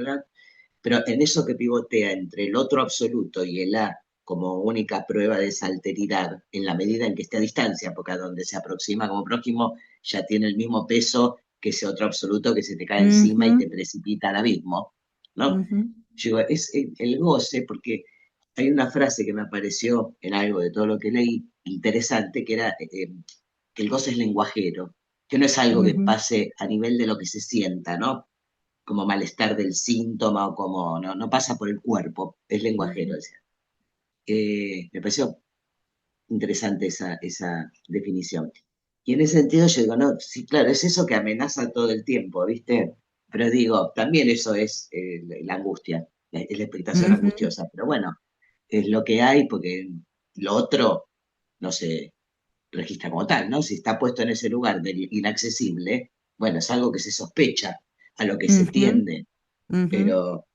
Pero en eso que pivotea entre el otro absoluto y el A como única prueba de esa alteridad, en la medida en que esté a distancia, porque a donde se aproxima como prójimo ya tiene el mismo peso que ese otro absoluto que se te cae encima y Ujú, te precipita al abismo, ¿no? ujú, Yo digo, es el goce, porque hay una frase que me apareció en algo de todo lo que leí, interesante, que era que el goce es lenguajero, que no es algo que ujú, pase a nivel de lo que se sienta, ¿no? Como malestar del síntoma o como, no pasa por el cuerpo, es lenguajero. ujú, Decía. Me pareció interesante esa definición. Y en ese sentido yo digo, no, sí, claro, es eso que amenaza todo el tiempo, ¿viste? Pero digo, también eso es la angustia, es la expectación ujú, angustiosa, pero bueno, es lo que hay porque lo otro no se registra como tal, ¿no? Si está puesto en ese lugar del inaccesible, bueno, es algo que se sospecha, a lo que se ujú, tiende, ujú. pero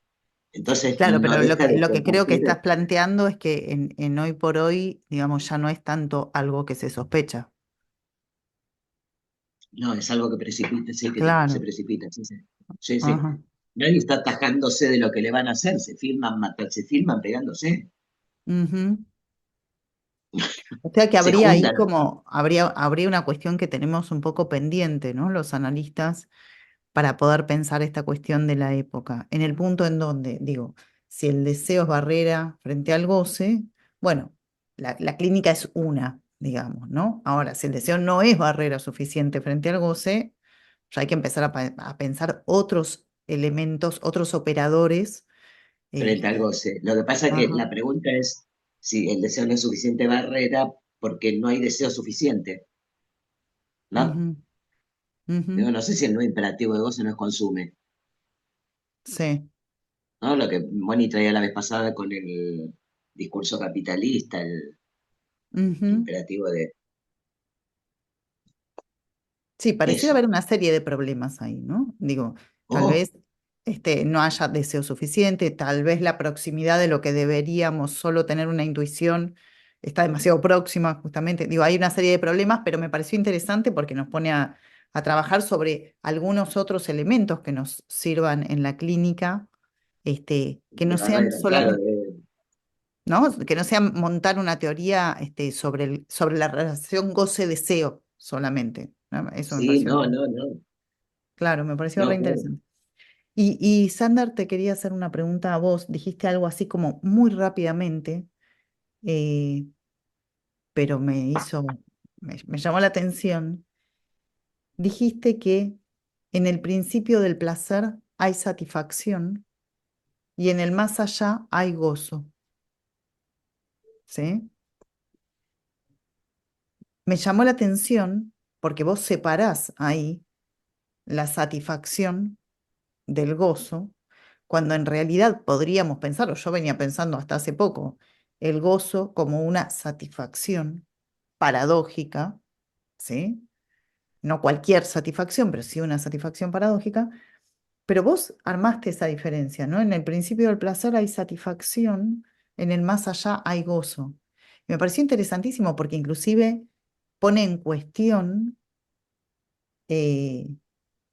entonces Claro, no pero deja de lo que creo que concurrir. estás planteando es que en hoy por hoy, digamos, ya no es tanto algo que se sospecha. No, es algo que precipita, sí, que se Claro. precipita, sí, sí. Sí, sí. Ajá. Nadie está atajándose de lo que le van a hacer, se filman pegándose, Ujú. O sea que se habría ahí juntan. como, habría una cuestión que tenemos un poco pendiente, ¿no? Los analistas, para poder pensar esta cuestión de la época. En el punto en donde, digo, si el deseo es barrera frente al goce, bueno, la clínica es una, digamos, ¿no? Ahora, si el deseo no es barrera suficiente frente al goce, ya hay que empezar a pensar otros elementos, otros operadores. Frente al Y, goce. Lo que pasa es que ajá, la pregunta es si el deseo no es suficiente barrera porque no hay deseo suficiente, ¿no? ujú, ujú, Digo, no sé si el no imperativo de goce no es consume, sí, ¿no? Lo que Moni traía la vez pasada con el discurso capitalista, el ujú, imperativo de... Sí, pareciera Eso. haber una serie de problemas ahí, ¿no? Digo, tal Oh, vez no haya deseo suficiente, tal vez la proximidad de lo que deberíamos solo tener una intuición está demasiado próxima, justamente. Digo, hay una serie de problemas, pero me pareció interesante porque nos pone a trabajar sobre algunos otros elementos que nos sirvan en la clínica, que no sean claro, solamente, ¿no? Que no sean montar una teoría sobre la relación goce-deseo solamente, ¿no? Eso me sí, pareció. no, no, no, Claro, me pareció re no, claro. interesante. Y Sander, te quería hacer una pregunta a vos. Dijiste algo así como muy rápidamente, eh, pero me llamó la atención. Dijiste que en el principio del placer hay satisfacción y en el más allá hay gozo, ¿sí? Me llamó la atención porque vos separás ahí la satisfacción del gozo, cuando en realidad podríamos pensar, o yo venía pensando hasta hace poco, el gozo como una satisfacción paradójica, ¿sí? No cualquier satisfacción, pero sí una satisfacción paradójica. Pero vos armaste esa diferencia, ¿no? En el principio del placer hay satisfacción, en el más allá hay gozo. Y me pareció interesantísimo porque inclusive pone en cuestión eh,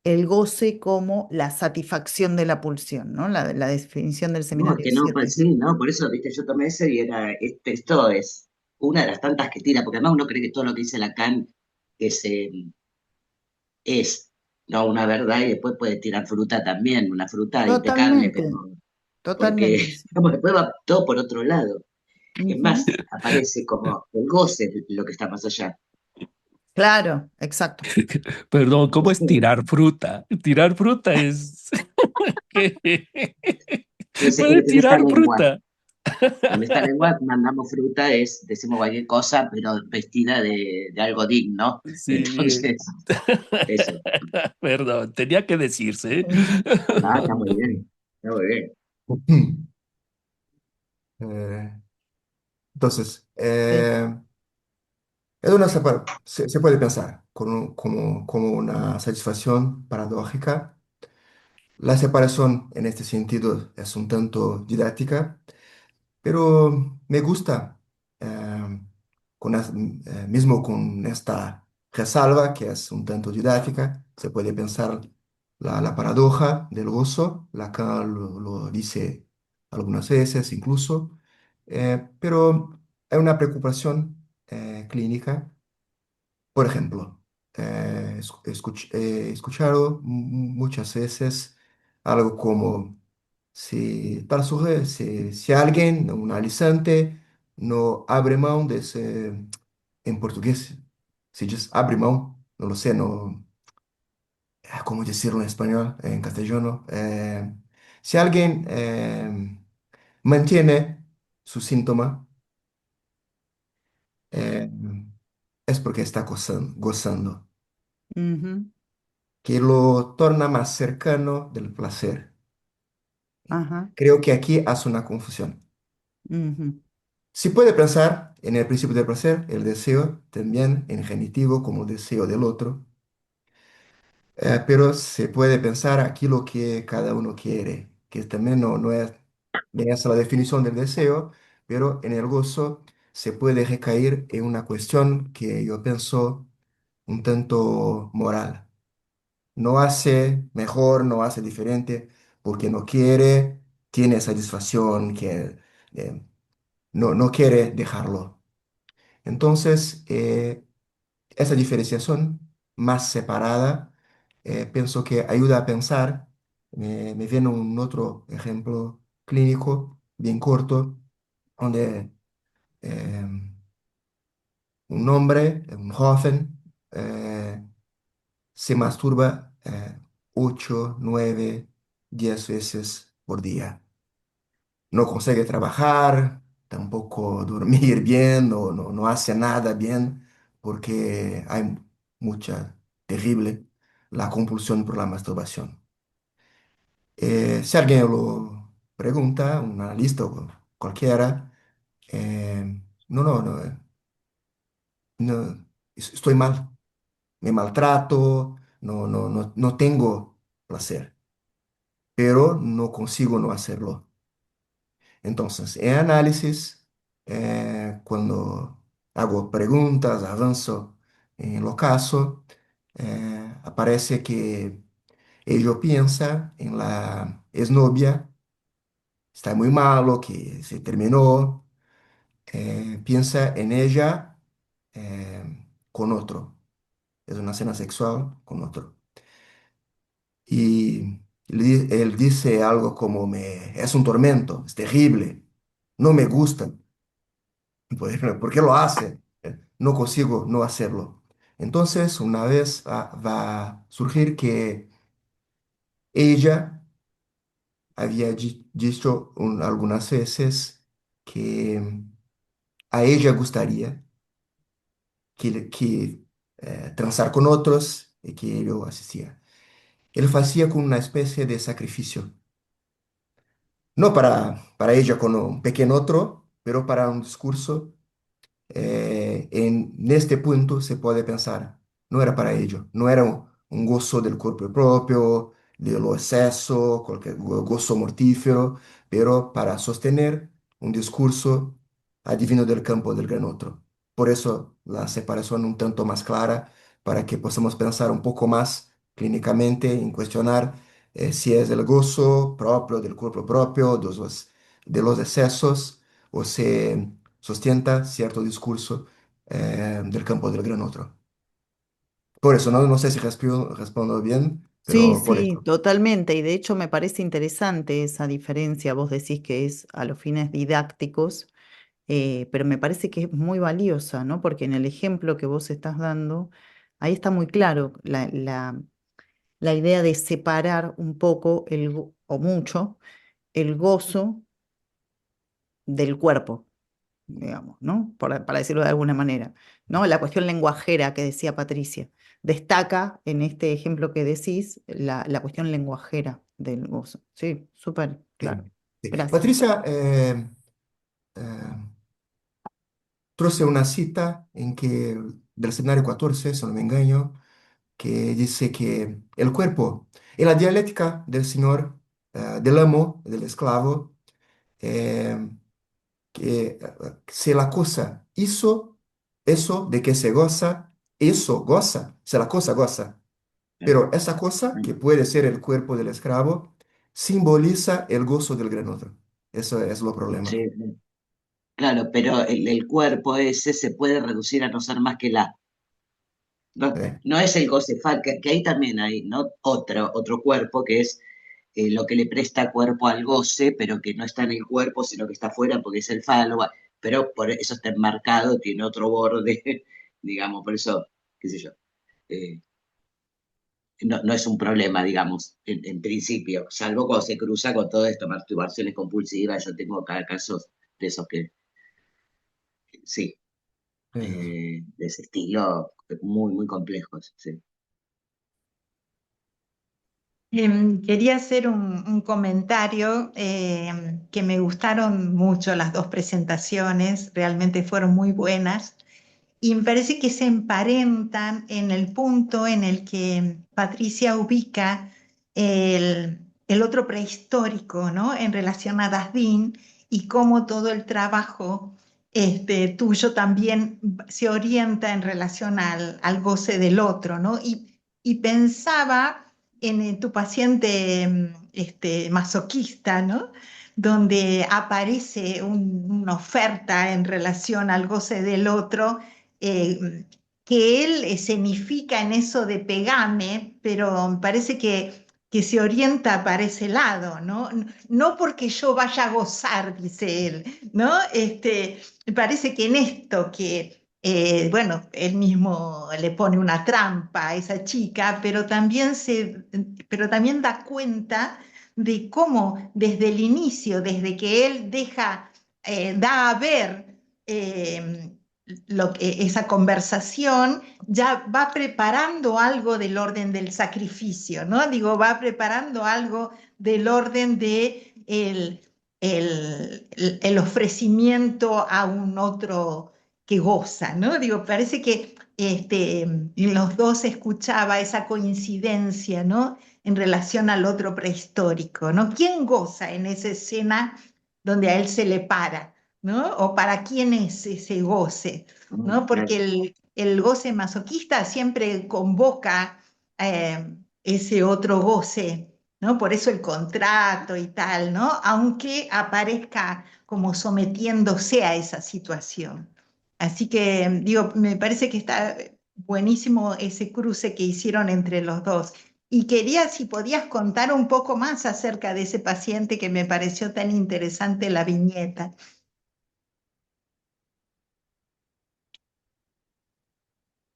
el goce como la satisfacción de la pulsión, ¿no? La definición del No, es seminario que no, pues 7. sí, no, por eso, viste, yo tomé ese y era, esto es una de las tantas que tira, porque además uno cree que todo lo que dice Lacan es, no, una verdad y después puede tirar fruta también, una fruta impecable, Totalmente, pero totalmente, porque sí. como después va todo por otro lado. Es Ujú. más, aparece como el goce lo que está más allá. Claro, exacto. Perdón, ¿cómo es tirar fruta? Tirar fruta es que Debe ser puede en esta tirar lengua. fruta. En esta lengua mandamos fruta, decimos cualquier cosa, pero vestida de algo digno. Sí, bien. Entonces, eso. Perdón, tenía que decirse. ¿Eh? Ah, está muy bien. Está muy bien. Eh, entonces, Sí. es una se puede pensar como una satisfacción paradójica. La separación en este sentido es un tanto didáctica, pero me gusta, mismo con esta resalva que es un tanto didáctica, se puede pensar la paradoja del gozo, Lacan lo dice algunas veces incluso, pero hay una preocupación clínica. Por ejemplo, he escuchado muchas veces algo como si, si alguien, un alisante, no abre mão de ese, en portugués, si dice abre mão, no lo sé, no, ¿cómo decirlo en español, en castellano? Si alguien mantiene su síntoma, eh, es porque está gozando, Ujú. que lo torna más cercano del placer. Ajá. Creo que aquí hace una confusión. Ujú. Si puede pensar en el principio del placer, el deseo, también en genitivo como deseo del otro, pero se puede pensar aquí lo que cada uno quiere, que también no es, no es la definición del deseo, pero en el gozo se puede recaer en una cuestión que yo pienso un tanto moral. No hace mejor, no hace diferente, porque no quiere, tiene satisfacción, que no quiere dejarlo. Entonces, esa diferenciación más separada, pienso que ayuda a pensar. Me viene un otro ejemplo clínico, bien corto, donde eh, un hombre, un joven, se masturba 8, 9, 10 veces por día. No consigue trabajar, tampoco dormir bien, no hace nada bien, porque hay mucha, terrible, la compulsión por la masturbación. Si alguien lo pregunta, un analista o cualquiera, no, estoy mal, me maltrato, no tengo placer, pero no consigo no hacerlo. Entonces, en análisis, cuando hago preguntas, avanzo en los casos, aparece que ella piensa en la exnovia, está muy malo, que se terminó, piensa en ella con otro. Es una cena sexual con otro. Y él dice algo como, es un tormento, es terrible, no me gusta. ¿Por qué lo hace? No consigo no hacerlo. Entonces, una vez va a surgir que ella había dicho algunas veces que a ella gustaría transar con otros y que él asistía. Él hacía con una especie de sacrificio, no para ella con un pequeño otro, pero para un discurso. En este punto se puede pensar, no era para ello, no era un gozo del cuerpo propio, de lo exceso, cualquier gozo mortífero, pero para sostener un discurso adivino del campo del gran otro. Por eso la separación un tanto más clara, para que podamos pensar un poco más clínicamente en cuestionar si es el gozo propio del cuerpo propio, de los excesos, o se sostienta cierto discurso del campo del gran otro. Por eso, no sé si respondo bien, Sí, pero por sí, eso. totalmente. Y de hecho me parece interesante esa diferencia. Vos decís que es a los fines didácticos, pero me parece que es muy valiosa, ¿no? Porque en el ejemplo que vos estás dando, ahí está muy claro la idea de separar un poco o mucho el gozo del cuerpo, digamos, ¿no? Para decirlo de alguna manera, ¿no? La cuestión lenguajera que decía Patricia. Destaca en este ejemplo que decís la cuestión lenguajera del gozo. Sí, súper Sí, claro. sí. Gracias. Patricia eh, trouxe una cita en que, del escenario 14, si no me engaño, que dice que el cuerpo, en la dialéctica del señor, del amo, del esclavo, eh, que se la cosa hizo eso de que se goza, eso goza, se la cosa goza. Pero esa cosa, que puede ser el cuerpo del esclavo, simboliza el gozo del gran otro. Eso es lo problema. Sí, claro, pero el cuerpo ese se puede reducir a no ser más que la. No, ¿Eh? no es el gocefal, que ahí también hay, ¿no? Otro cuerpo que es lo que le presta cuerpo al goce, pero que no está en el cuerpo, sino que está afuera porque es el falo, pero por eso está enmarcado, tiene otro borde, digamos, por eso, qué sé yo, eh, no es un problema, digamos, en principio, salvo cuando se cruza con todo esto, masturbaciones compulsivas, yo tengo cada casos de esos que, sí, Eh, de ese estilo, muy, muy complejos, sí. Quería hacer un comentario que me gustaron mucho las dos presentaciones, realmente fueron muy buenas y me parece que se emparentan en el punto en el que Patricia ubica el otro prehistórico, ¿no? En relación a Dasbin y cómo todo el trabajo tuyo también se orienta en relación al goce del otro, ¿no? Y pensaba en tu paciente masoquista, ¿no? Donde aparece una oferta en relación al goce del otro, que él escenifica en eso de pegame, pero me parece que se orienta para ese lado, ¿no? No porque yo vaya a gozar, dice él, ¿no? Me parece que en esto que bueno, él mismo le pone una trampa a esa chica, pero también da cuenta de cómo desde el inicio, desde que él da a ver esa conversación, ya va preparando algo del orden del sacrificio, ¿no? Digo, va preparando algo del orden de el ofrecimiento a un otro que goza, ¿no? Digo, parece que y los dos escuchaba esa coincidencia, ¿no? En relación al otro prehistórico, ¿no? ¿Quién goza en esa escena donde a él se le para, ¿no? ¿O para quién es ese goce, ¿no? Porque el goce masoquista siempre convoca ese otro goce, ¿no? Por eso el contrato y tal, ¿no? Aunque aparezca como sometiéndose a esa situación. Así que, digo, me parece que está buenísimo ese cruce que hicieron entre los dos. Y quería si podías contar un poco más acerca de ese paciente que me pareció tan interesante la viñeta.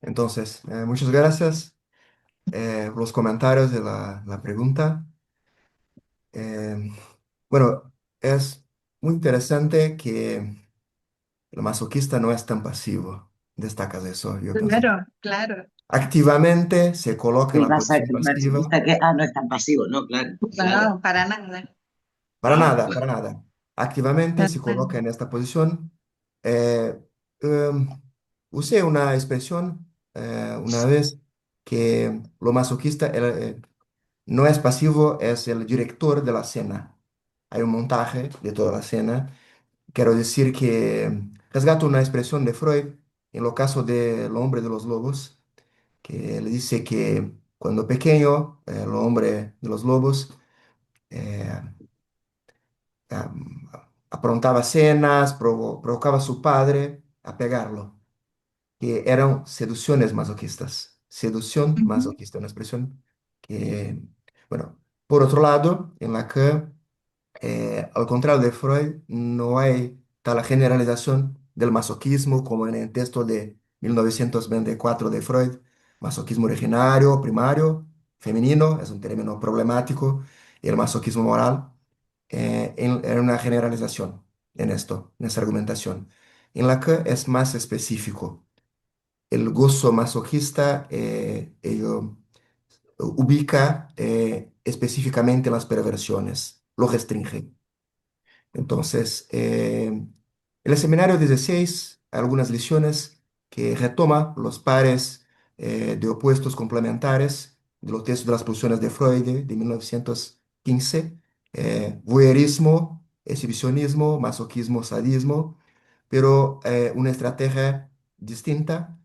Entonces, muchas gracias por los comentarios de la pregunta. Eh, bueno, es muy interesante que el masoquista no es tan pasivo. Destacas eso, yo pienso. Claro, claro, Activamente se coloca en El la posición pasiva. masoquista que, no es tan pasivo, no, claro, claro. no, para nada. Para nada, para nada. Activamente Para se nada. coloca en esta posición. Eh, em, Usé una expresión una vez que lo masoquista no es pasivo, es el director de la escena. Hay un montaje de toda la escena. Quiero decir que resgato una expresión de Freud en el caso del hombre de los lobos, que le dice que cuando pequeño, el hombre de los lobos eh, aprontaba cenas, provocaba a su padre a pegarlo, que eran seducciones masoquistas. Seducción Ujú, masoquista, una expresión que, bueno, por otro lado, en la que al contrario de Freud, no hay tal generalización del masoquismo como en el texto de 1924 de Freud. Masoquismo originario, primario, femenino, es un término problemático, y el masoquismo moral en una generalización en esto, en esta argumentación, en la que es más específico. El gozo masoquista ello ubica específicamente las perversiones, lo restringe. Entonces, en el seminario 16, algunas lecciones que retoma los pares de opuestos complementares de los textos de las pulsiones de Freud de 1915, voyeurismo, exhibicionismo, masoquismo, sadismo, pero una estrategia distinta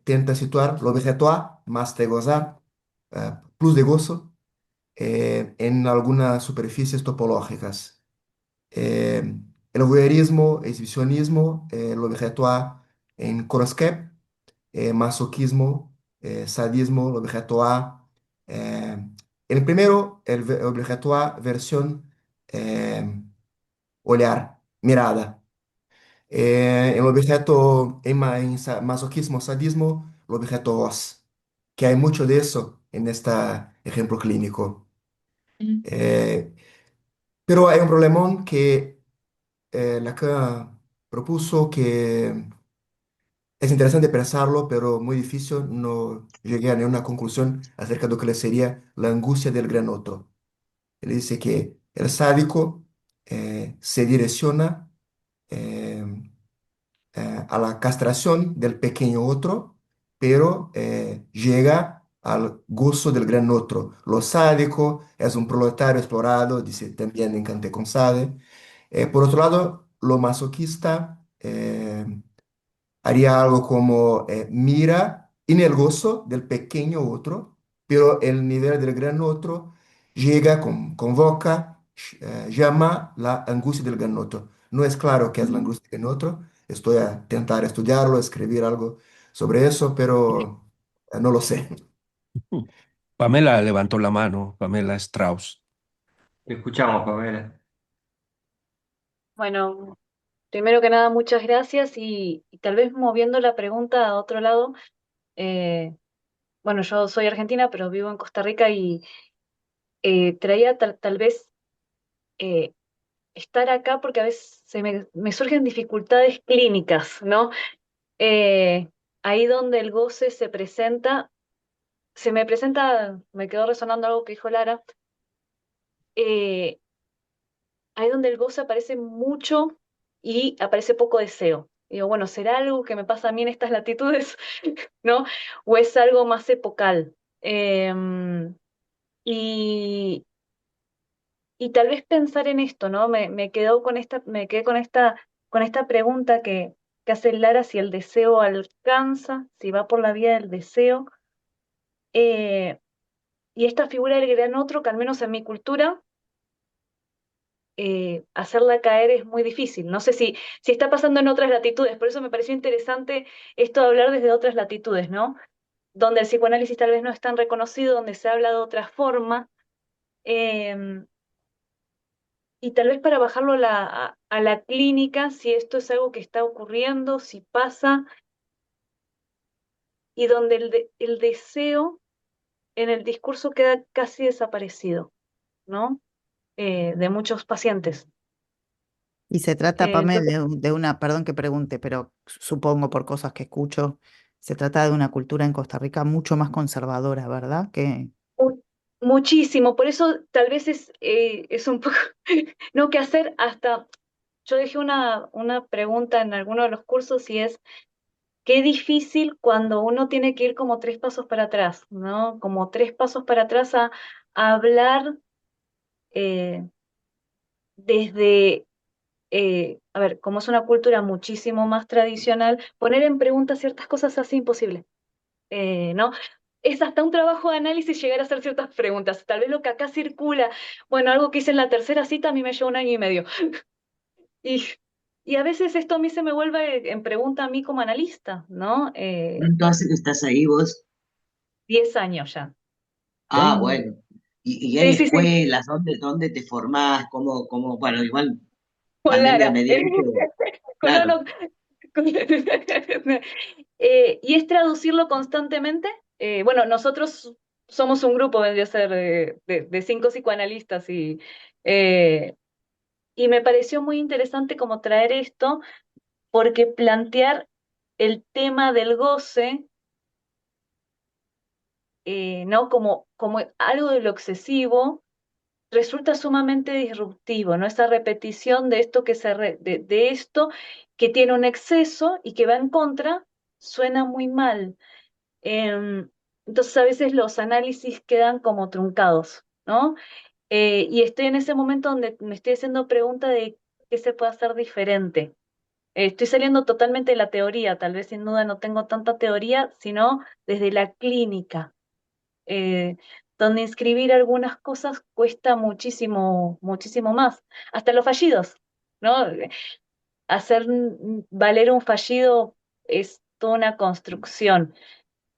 tenta situar lo vegetal más de gozar, plus de gozo, en algunas superficies topológicas. Eh, el voyeurismo, exhibicionismo, lo objeto en Corosquep, masoquismo, sadismo, lo objeto el primero, objeto versión olhar, mirada. El objeto masoquismo, sadismo, lo objeto os, que hay mucho de eso en este ejemplo clínico. mm, Eh, pero hay un problemón que Lacan propuso que es interesante pensarlo, pero muy difícil, no llegué a ninguna conclusión acerca de lo que le sería la angustia del gran otro. Él dice que el sádico se direcciona eh, a la castración del pequeño otro, pero llega al gozo del gran otro. Lo sádico es un proletario explorado, dice también en Cante con Sade. Por otro lado, lo masoquista haría algo como mira en el gozo del pequeño otro, pero el nivel del gran otro llega, convoca, llama la angustia del gran otro. No es claro qué es la mm. angustia del gran otro. Estoy a intentar estudiarlo, escribir algo sobre eso, pero no lo sé. Pamela levantó la mano, Pamela Strauss. Te escuchamos, Pamela. Bueno, primero que nada, muchas gracias y tal vez moviendo la pregunta a otro lado, eh, bueno, yo soy argentina, pero vivo en Costa Rica y traía tal vez eh, estar acá porque a veces me surgen dificultades clínicas, ¿no? Eh, Ahí donde el goce se presenta, me quedó resonando algo que dijo Lara, ahí donde el goce aparece mucho y aparece poco deseo. Y digo, bueno, ¿será algo que me pasa a mí en estas latitudes? ¿No? ¿O es algo más epocal? Y, y tal vez pensar en esto, ¿no? Me quedé con esta pregunta que hace Lara, si el deseo alcanza, si va por la vía del deseo. Eh, y esta figura del gran otro, que al menos en mi cultura, hacerla caer es muy difícil. No sé si está pasando en otras latitudes, por eso me pareció interesante esto de hablar desde otras latitudes, ¿no? Donde el psicoanálisis tal vez no es tan reconocido, donde se habla de otra forma. eh, y tal vez para bajarlo a la clínica, si esto es algo que está ocurriendo, si pasa, y donde el deseo en el discurso queda casi desaparecido, ¿no? De muchos pacientes. Y se trata, Pame, Entonces, de una, perdón que pregunte, pero supongo por cosas que escucho, se trata de una cultura en Costa Rica mucho más conservadora, ¿verdad? Que muchísimo, por eso tal vez es un poco, no que hacer hasta, yo dejé una pregunta en alguno de los cursos y es, qué difícil cuando uno tiene que ir como tres pasos para atrás, ¿no? Como tres pasos para atrás a hablar eh, desde, a ver, como es una cultura muchísimo más tradicional, poner en pregunta ciertas cosas así imposible, ¿no? Es hasta un trabajo de análisis llegar a hacer ciertas preguntas. Tal vez lo que acá circula, bueno, algo que hice en la tercera cita a mí me llevó un año y medio. Y, y a veces esto a mí se me vuelve en pregunta a mí como analista, ¿no? ¿Cuánto hace que estás ahí vos? 10 años ya. Ah, bueno. Y hay Sí, sí, sí, escuelas? ¿Dónde te formás? Bueno, igual, con pandemia Lara. mediante, No, claro. no, con- y es traducirlo constantemente. Bueno, nosotros somos un grupo, vendría a ser de cinco psicoanalistas eh, y me pareció muy interesante como traer esto porque plantear el tema del goce, ¿no? Como algo de lo excesivo resulta sumamente disruptivo, ¿no? Esa repetición de esto de esto que tiene un exceso y que va en contra, suena muy mal. Em, entonces a veces los análisis quedan como truncados, ¿no? Y estoy en ese momento donde me estoy haciendo pregunta de qué se puede hacer diferente. Estoy saliendo totalmente de la teoría, tal vez sin duda no tengo tanta teoría, sino desde la clínica, eh, donde inscribir algunas cosas cuesta muchísimo, muchísimo más. Hasta los fallidos, ¿no? Hacer valer un fallido es toda una construcción.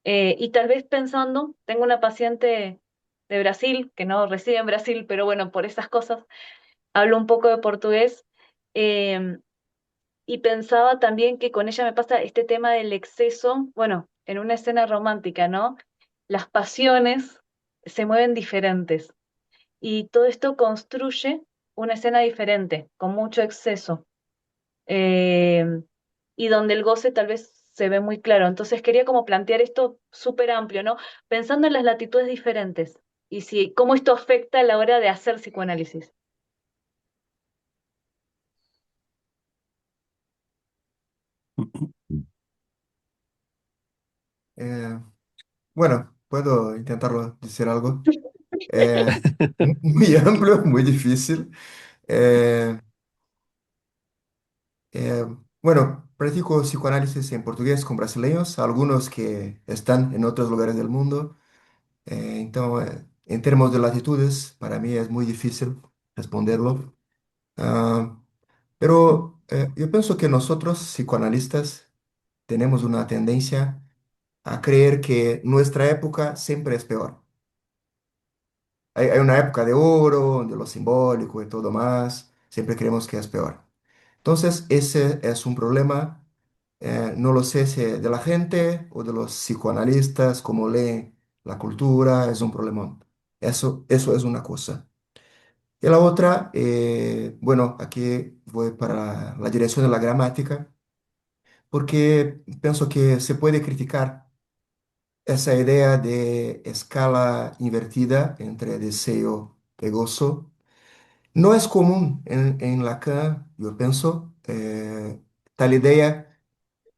Y tal vez pensando, tengo una paciente de Brasil, que no reside en Brasil, pero bueno, por esas cosas hablo un poco de portugués. eh, y pensaba también que con ella me pasa este tema del exceso, bueno, en una escena romántica, ¿no? Las pasiones se mueven diferentes y todo esto construye una escena diferente, con mucho exceso, eh, y donde el goce tal vez se ve muy claro. Entonces quería como plantear esto súper amplio, ¿no? Pensando en las latitudes diferentes y si cómo esto afecta a la hora de hacer psicoanálisis. Eh, bueno, puedo intentarlo decir algo. Muy amplio, muy difícil. Eh, eh, bueno, practico psicoanálisis en portugués con brasileños, algunos que están en otros lugares del mundo. En términos de latitudes, para mí es muy difícil responderlo. Ah, pero yo pienso que nosotros, psicoanalistas, tenemos una tendencia a creer que nuestra época siempre es peor. Hay una época de oro, de lo simbólico y todo más, siempre creemos que es peor. Entonces, ese es un problema, no lo sé si de la gente o de los psicoanalistas, como leen la cultura, es un problema. Eso es una cosa. Y la otra, bueno, aquí voy para la dirección de la gramática, porque pienso que se puede criticar esa idea de escala invertida entre deseo y gozo. No es común en Lacan, yo pienso, tal idea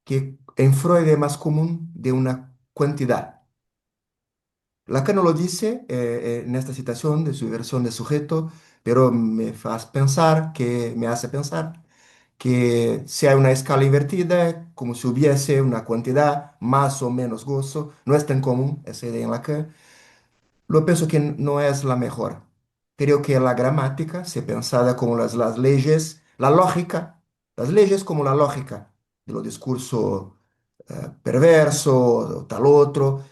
que en Freud es más común de una cantidad. Lacan no lo dice en esta citación de su versión de sujeto, pero me hace pensar que si hay una escala invertida, como si hubiese una cantidad más o menos gozo, no es tan común esa idea en Lacan. Lo pienso que no es la mejor. Creo que la gramática, si pensada como las leyes, la lógica, las leyes como la lógica de los discursos perverso o tal otro,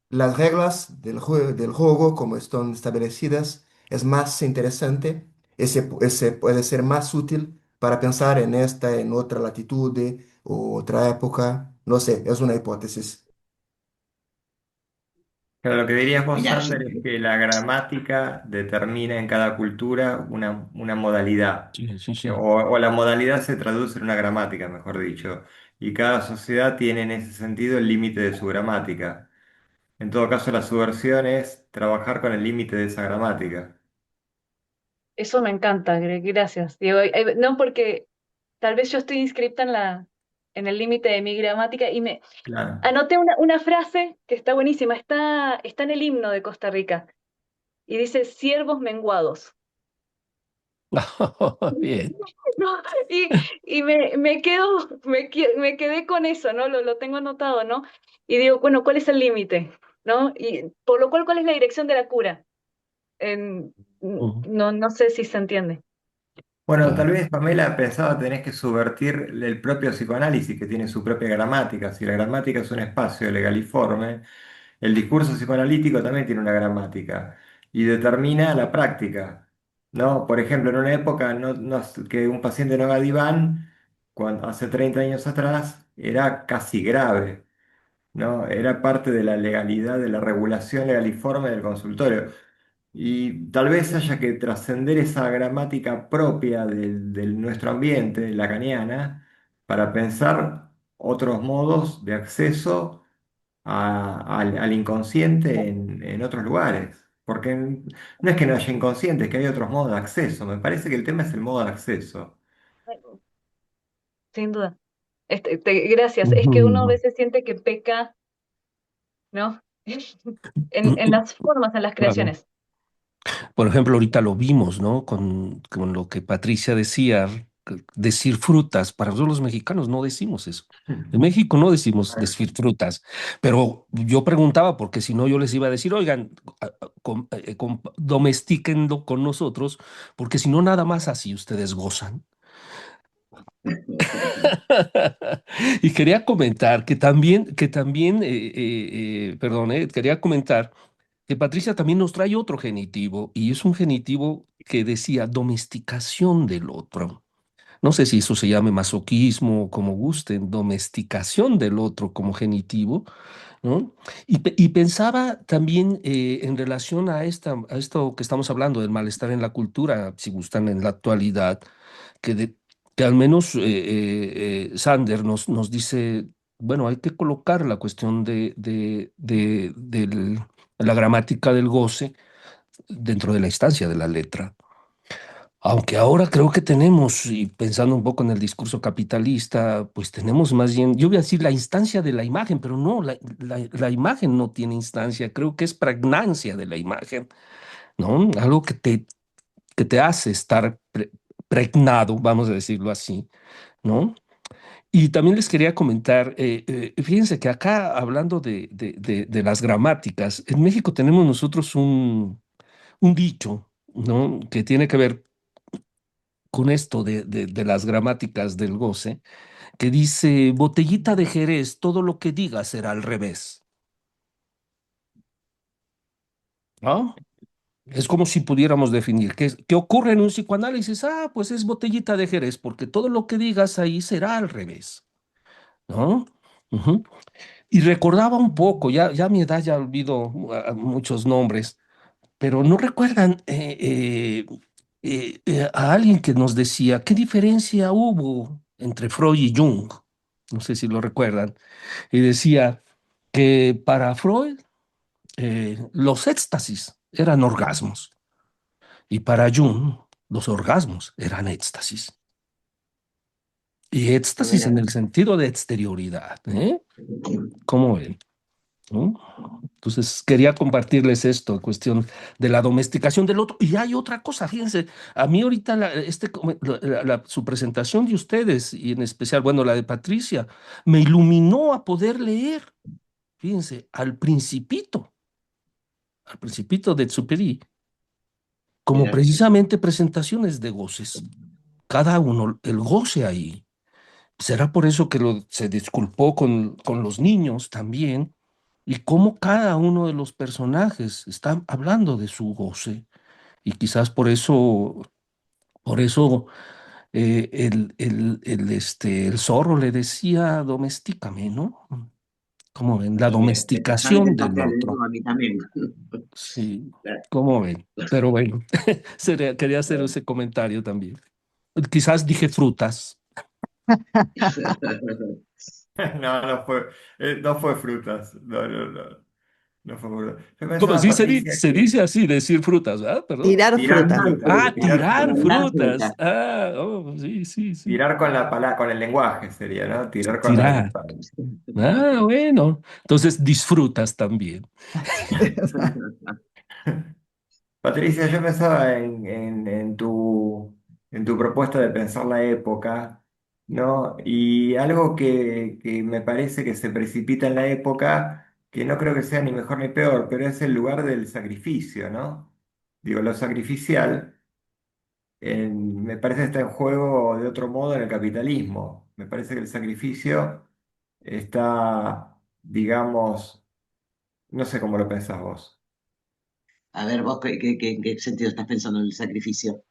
las reglas del juego como están establecidas es más interesante, ese puede ser más útil para pensar en esta, en otra latitud o otra época, no sé, es una hipótesis. Pero lo que dirías vos, Mirá, Sander, es que la gramática determina en cada cultura una modalidad, Sí, sí, sí. o la modalidad se traduce en una gramática, mejor dicho, y cada sociedad tiene en ese sentido el límite de su gramática. En todo caso, la subversión es trabajar con el límite de esa gramática. Eso me encanta, gracias. Diego, no porque tal vez yo estoy inscripta en el límite de mi gramática y me Claro. anoté una frase que está buenísima, está en el himno de Costa Rica y dice siervos menguados. Bien. No, y me quedé con eso, ¿no? Lo tengo anotado, ¿no? Y digo, bueno, ¿cuál es el límite? ¿No? Y por lo cual, ¿cuál es la dirección de la cura? Ujú. No sé si se entiende. Bueno, tal Claro. vez Pamela pensaba tenés que subvertir el propio psicoanálisis que tiene su propia gramática. Si la gramática es un espacio legaliforme, el discurso psicoanalítico también tiene una gramática y determina la práctica, ¿no? Por ejemplo, en una época que un paciente no haga diván, cuando, hace 30 años atrás, era casi grave, ¿no? Era parte de la legalidad, de la regulación legaliforme del consultorio. Y tal vez haya que trascender esa gramática propia de nuestro ambiente, lacaniana, para pensar otros modos de acceso al inconsciente en otros lugares. Porque no es que no haya inconsciente, es que hay otros modos de acceso. Me parece que el tema es el modo de acceso. Sin duda. Gracias. Es que uno a Ujú. veces siente que peca, ¿no? En las formas, en las Claro. creaciones. Por ejemplo, ahorita lo vimos, ¿no? Con lo que Patricia decía, decir frutas. Para nosotros los mexicanos no decimos eso. En México no decimos decir frutas, pero yo preguntaba porque si no yo les iba a decir, oigan, domestíquenlo con nosotros, porque si no nada más así ustedes gozan. Y quería comentar perdón, quería comentar que Patricia también nos trae otro genitivo, y es un genitivo que decía domesticación del otro. No sé si eso se llame masoquismo o como gusten, domesticación del otro como genitivo, ¿no? Y pensaba también en relación a esto que estamos hablando del malestar en la cultura, si gustan en la actualidad, que, que al menos Sander nos dice, bueno, hay que colocar la cuestión de la gramática del goce dentro de la instancia de la letra. Aunque ahora creo que tenemos, y pensando un poco en el discurso capitalista, pues tenemos más bien, yo voy a decir la instancia de la imagen, pero no, la imagen no tiene instancia, creo que es pregnancia de la imagen, ¿no? Algo que te hace estar pregnado, vamos a decirlo así, ¿no? Y también les quería comentar, fíjense que acá hablando de las gramáticas, en México tenemos nosotros un dicho, ¿no? Que tiene que ver con esto de las gramáticas del goce, que dice, botellita de Jerez, todo lo que diga será al revés, ¿no? Es como si pudiéramos definir qué ocurre en un psicoanálisis. Ah, pues es botellita de Jerez, porque todo lo que digas ahí será al revés, ¿no? Ujú. Y recordaba un poco, ya a mi edad ya olvido muchos nombres, pero no recuerdan a alguien que nos decía qué diferencia hubo entre Freud y Jung. No sé si lo recuerdan. Y decía que para Freud los éxtasis eran orgasmos y para Jung los orgasmos eran éxtasis. Y éxtasis en Mira, el sentido de exterioridad, ¿eh? ¿Cómo ven? ¿No? Entonces, quería compartirles esto, cuestión de la domesticación del otro. Y hay otra cosa, fíjense, a mí ahorita su presentación de ustedes, y en especial, bueno, la de Patricia, me iluminó a poder leer, fíjense, al Principito de Exupéry, como Mira, precisamente presentaciones de goces. Cada uno, el goce ahí. ¿Será por eso que se disculpó con los niños también? Y cómo cada uno de los personajes está hablando de su goce. Y quizás por eso el zorro le decía, domestícame, ¿no? Como ven, la especialmente domesticación el del papel de otro. a mí también. Sí, ¿cómo ven? Pero bueno, quería hacer ese comentario también. Quizás dije frutas. no, no fue frutas. No, no, no. No fue frutas. Yo Como pensaba, sí Patricia, se que dice así, decir frutas, ¿verdad? Perdón. Tirar Tirando fruta. el Ah, fruta, tirar tirar frutas. tirar frutas. fruta. Ah, oh, sí, sí, sí. Tirar con la palabra, con el lenguaje sería, ¿no? Tirar con la Tirar. palabra. Ah, bueno. Entonces disfrutas también. Patricia, yo pensaba en tu propuesta de pensar la época, ¿no? Y algo que me parece que se precipita en la época, que no creo que sea ni mejor ni peor, pero es el lugar del sacrificio, ¿no? Digo, lo sacrificial, me parece que está en juego de otro modo en el capitalismo. Me parece que el sacrificio está, digamos, no sé cómo lo pensás vos. A ver, vos, ¿en qué sentido estás pensando en el sacrificio?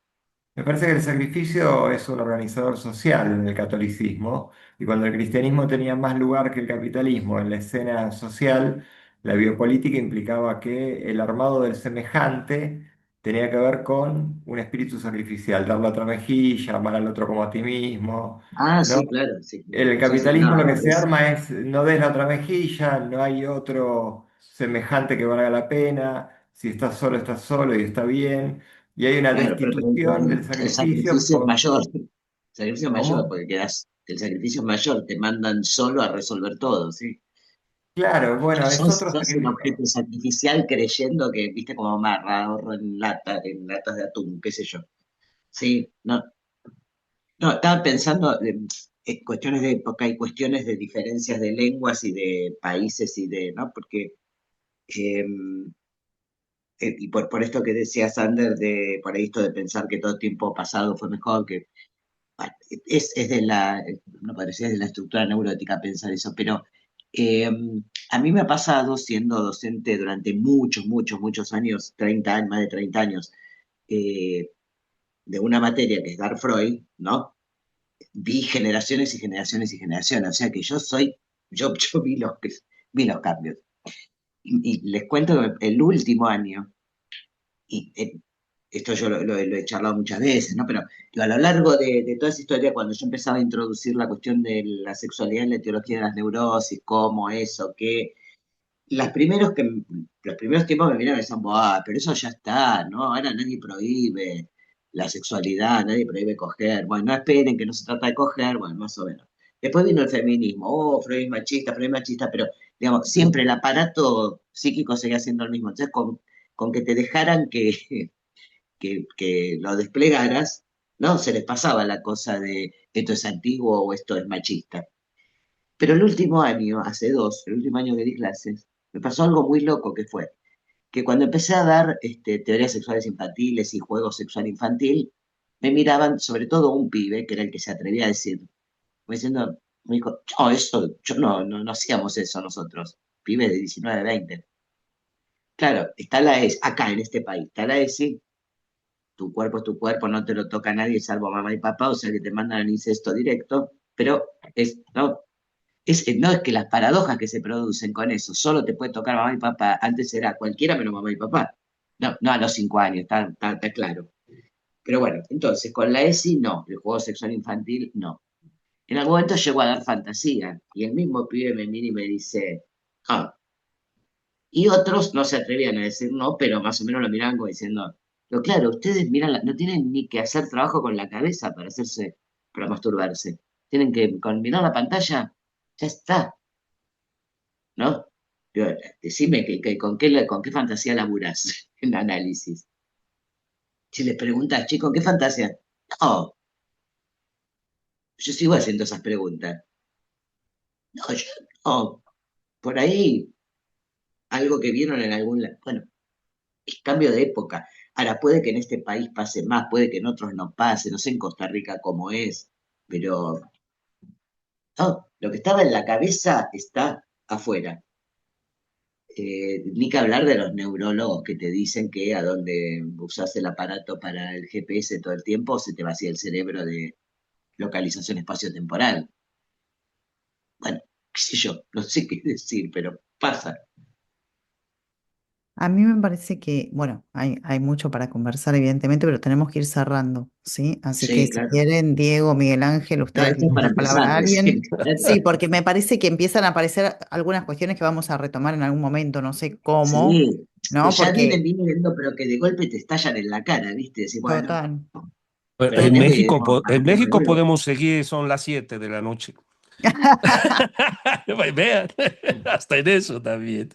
Me parece que el sacrificio es un organizador social en el catolicismo, y cuando el cristianismo tenía más lugar que el capitalismo en la escena social, la biopolítica implicaba que el armado del semejante tenía que ver con un espíritu sacrificial, dar la otra mejilla, amar al otro como a ti mismo, Ah, ¿no? sí, claro, sí, En el sí, sí, capitalismo no, lo que no, se arma es no des la otra mejilla, no hay otro semejante que valga la pena, si estás solo y está bien, y hay una claro, pero destitución del el sacrificio sacrificio es mayor, el sacrificio es mayor, ¿cómo? porque el sacrificio es mayor, te mandan solo a resolver todo, ¿sí? Claro, bueno, es otro Sos un sacrificio. objeto sacrificial creyendo que, viste, como amarra, ahorro en latas de atún, qué sé yo. Sí, no, no, estaba pensando en cuestiones de época y cuestiones de diferencias de lenguas y de países y de, ¿no? Porque, eh, y por esto que decía Sander, de, por ahí esto de pensar que todo tiempo pasado fue mejor, que bueno, es de la, no parecía de la estructura neurótica pensar eso, pero eh, a mí me ha pasado siendo docente durante muchos años, 30 años, más de 30 años, eh, de una materia que es dar Freud, ¿no? Vi generaciones y generaciones y generaciones, o sea que yo vi los cambios. Y les cuento que el último año, y esto yo lo he charlado muchas veces, ¿no? Pero digo, a lo largo de toda esa historia, cuando yo empezaba a introducir la cuestión de la sexualidad en la etiología de las neurosis, cómo eso, qué, los primeros tiempos me miraban y me decían, "Buah, pero eso ya está, ¿no? Ahora nadie prohíbe la sexualidad, nadie prohíbe coger. Bueno, no esperen que no se trata de coger, bueno, más o menos. Después vino el feminismo, oh, Freud es machista, pero digamos, siempre el aparato psíquico seguía siendo el mismo. Entonces, con que te dejaran que lo desplegaras, ¿no? Se les pasaba la cosa de esto es antiguo o esto es machista. Pero el último año, hace dos, el último año que di clases, me pasó algo muy loco que fue que cuando empecé a dar teorías sexuales infantiles y juego sexual infantil, me miraban, sobre todo un pibe, que era el que se atrevía a decir, como diciendo, me dijo, no, eso, yo no hacíamos eso nosotros, pibe de 19 20. Claro, está la ESI, acá en este país, está la ESI, tu cuerpo es tu cuerpo, no te lo toca nadie salvo mamá y papá, o sea que te mandan al incesto directo, pero no es que las paradojas que se producen con eso, solo te puede tocar mamá y papá, antes era cualquiera menos mamá y papá. No, no a los 5 años, está claro. Pero bueno, entonces con la ESI no, el juego sexual infantil no. En algún momento llego a dar fantasía y el mismo pibe me mira y me dice, ah, y otros no se atrevían a decir no, pero más o menos lo miraban como diciendo, pero claro, ustedes miran, no tienen ni que hacer trabajo con la cabeza para masturbarse. Tienen que, con mirar la pantalla, ya está, ¿no? Yo, decime con qué fantasía laburás en análisis. Si les preguntas, che, ¿con qué fantasía? No, yo sigo haciendo esas preguntas. No, yo no. Por ahí, algo que vieron en algún lado. Bueno, es cambio de época. Ahora, puede que en este país pase más, puede que en otros no pase, no sé en Costa Rica cómo es, pero no, lo que estaba en la cabeza está afuera. Ni que hablar de los neurólogos que te dicen que a donde usas el aparato para el GPS todo el tiempo se te vacía el cerebro de localización espacio-temporal. Bueno, qué sé yo, no sé qué decir, pero pasa. A mí me parece que, bueno, hay mucho para conversar, evidentemente, pero tenemos que ir cerrando, ¿sí? Así que Sí, si claro. quieren, Diego, Miguel Ángel, No, ustedes le esto es dan para la palabra empezar a recién. alguien. Sí, porque me parece que empiezan a aparecer algunas cuestiones que vamos a retomar en algún momento, no sé cómo, Sí, que ¿no? ya Porque, vienen viendo, pero que de golpe te estallan en la cara, ¿viste? Decís, bueno, total. En frenemos y México, dejamos para en que México revuelva. podemos seguir, son las 7 de la noche. Vean, hasta en eso también.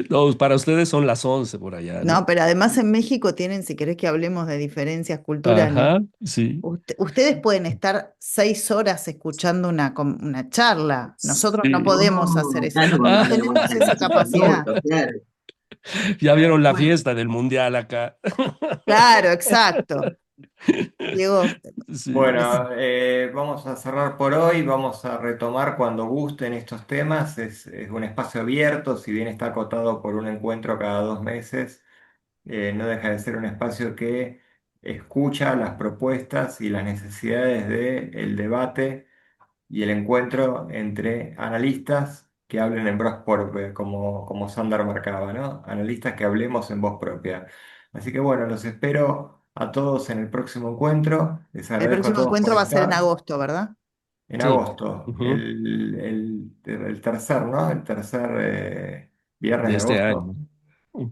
No, para ustedes son las 11 por allá, No, ¿no? pero además en México tienen, si querés que hablemos de diferencias culturales, Ajá, sí, ustedes pueden estar 6 horas escuchando una charla. Nosotros no sí. podemos No, hacer eso. acá no, No no Ah, tenemos levantan esa la capacidad. moto, claro. ya vieron la Bueno, fiesta del mundial acá. Claro, exacto. Diego, Sí, Bueno, vamos a cerrar por hoy, vamos a retomar cuando gusten estos temas. Es un espacio abierto, si bien está acotado por un encuentro cada 2 meses, no deja de ser un espacio que escucha las propuestas y las necesidades del debate y el encuentro entre analistas que hablen en voz propia, como Sandar marcaba, ¿no? Analistas que hablemos en voz propia. Así que bueno, los espero a todos en el próximo encuentro. Les el agradezco a próximo todos por encuentro va a ser en estar. agosto, ¿verdad? En sí. agosto, Ujú. el tercer, ¿no? El tercer viernes De de este agosto. año.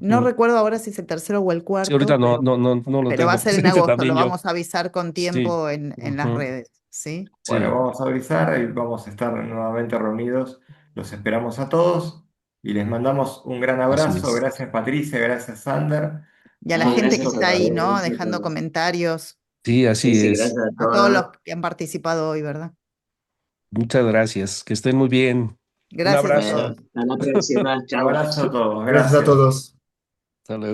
No Ujú. recuerdo ahora si es el tercero o el Sí, ahorita cuarto, no lo pero va a tengo ser en presente agosto. Lo también yo. vamos a avisar con Sí. tiempo en las Ujú. redes, ¿sí? Bueno, Sí, vamos a avisar y vamos a estar nuevamente reunidos. Los esperamos a todos y les mandamos un gran así abrazo. es. Gracias Patricia, gracias Sander. Y a la no, gente que gracias a está ahí, ustedes, ¿no? gracias a Dejando todos. comentarios, Sí, Sí, así sí, es. gracias a a todos los todos. que han participado hoy, ¿verdad? Muchas gracias. Que estén muy bien. Un Gracias a Bueno, abrazo. todos. hasta la próxima. Chau. Abrazo a todos, Gracias a gracias. todos. Hasta luego.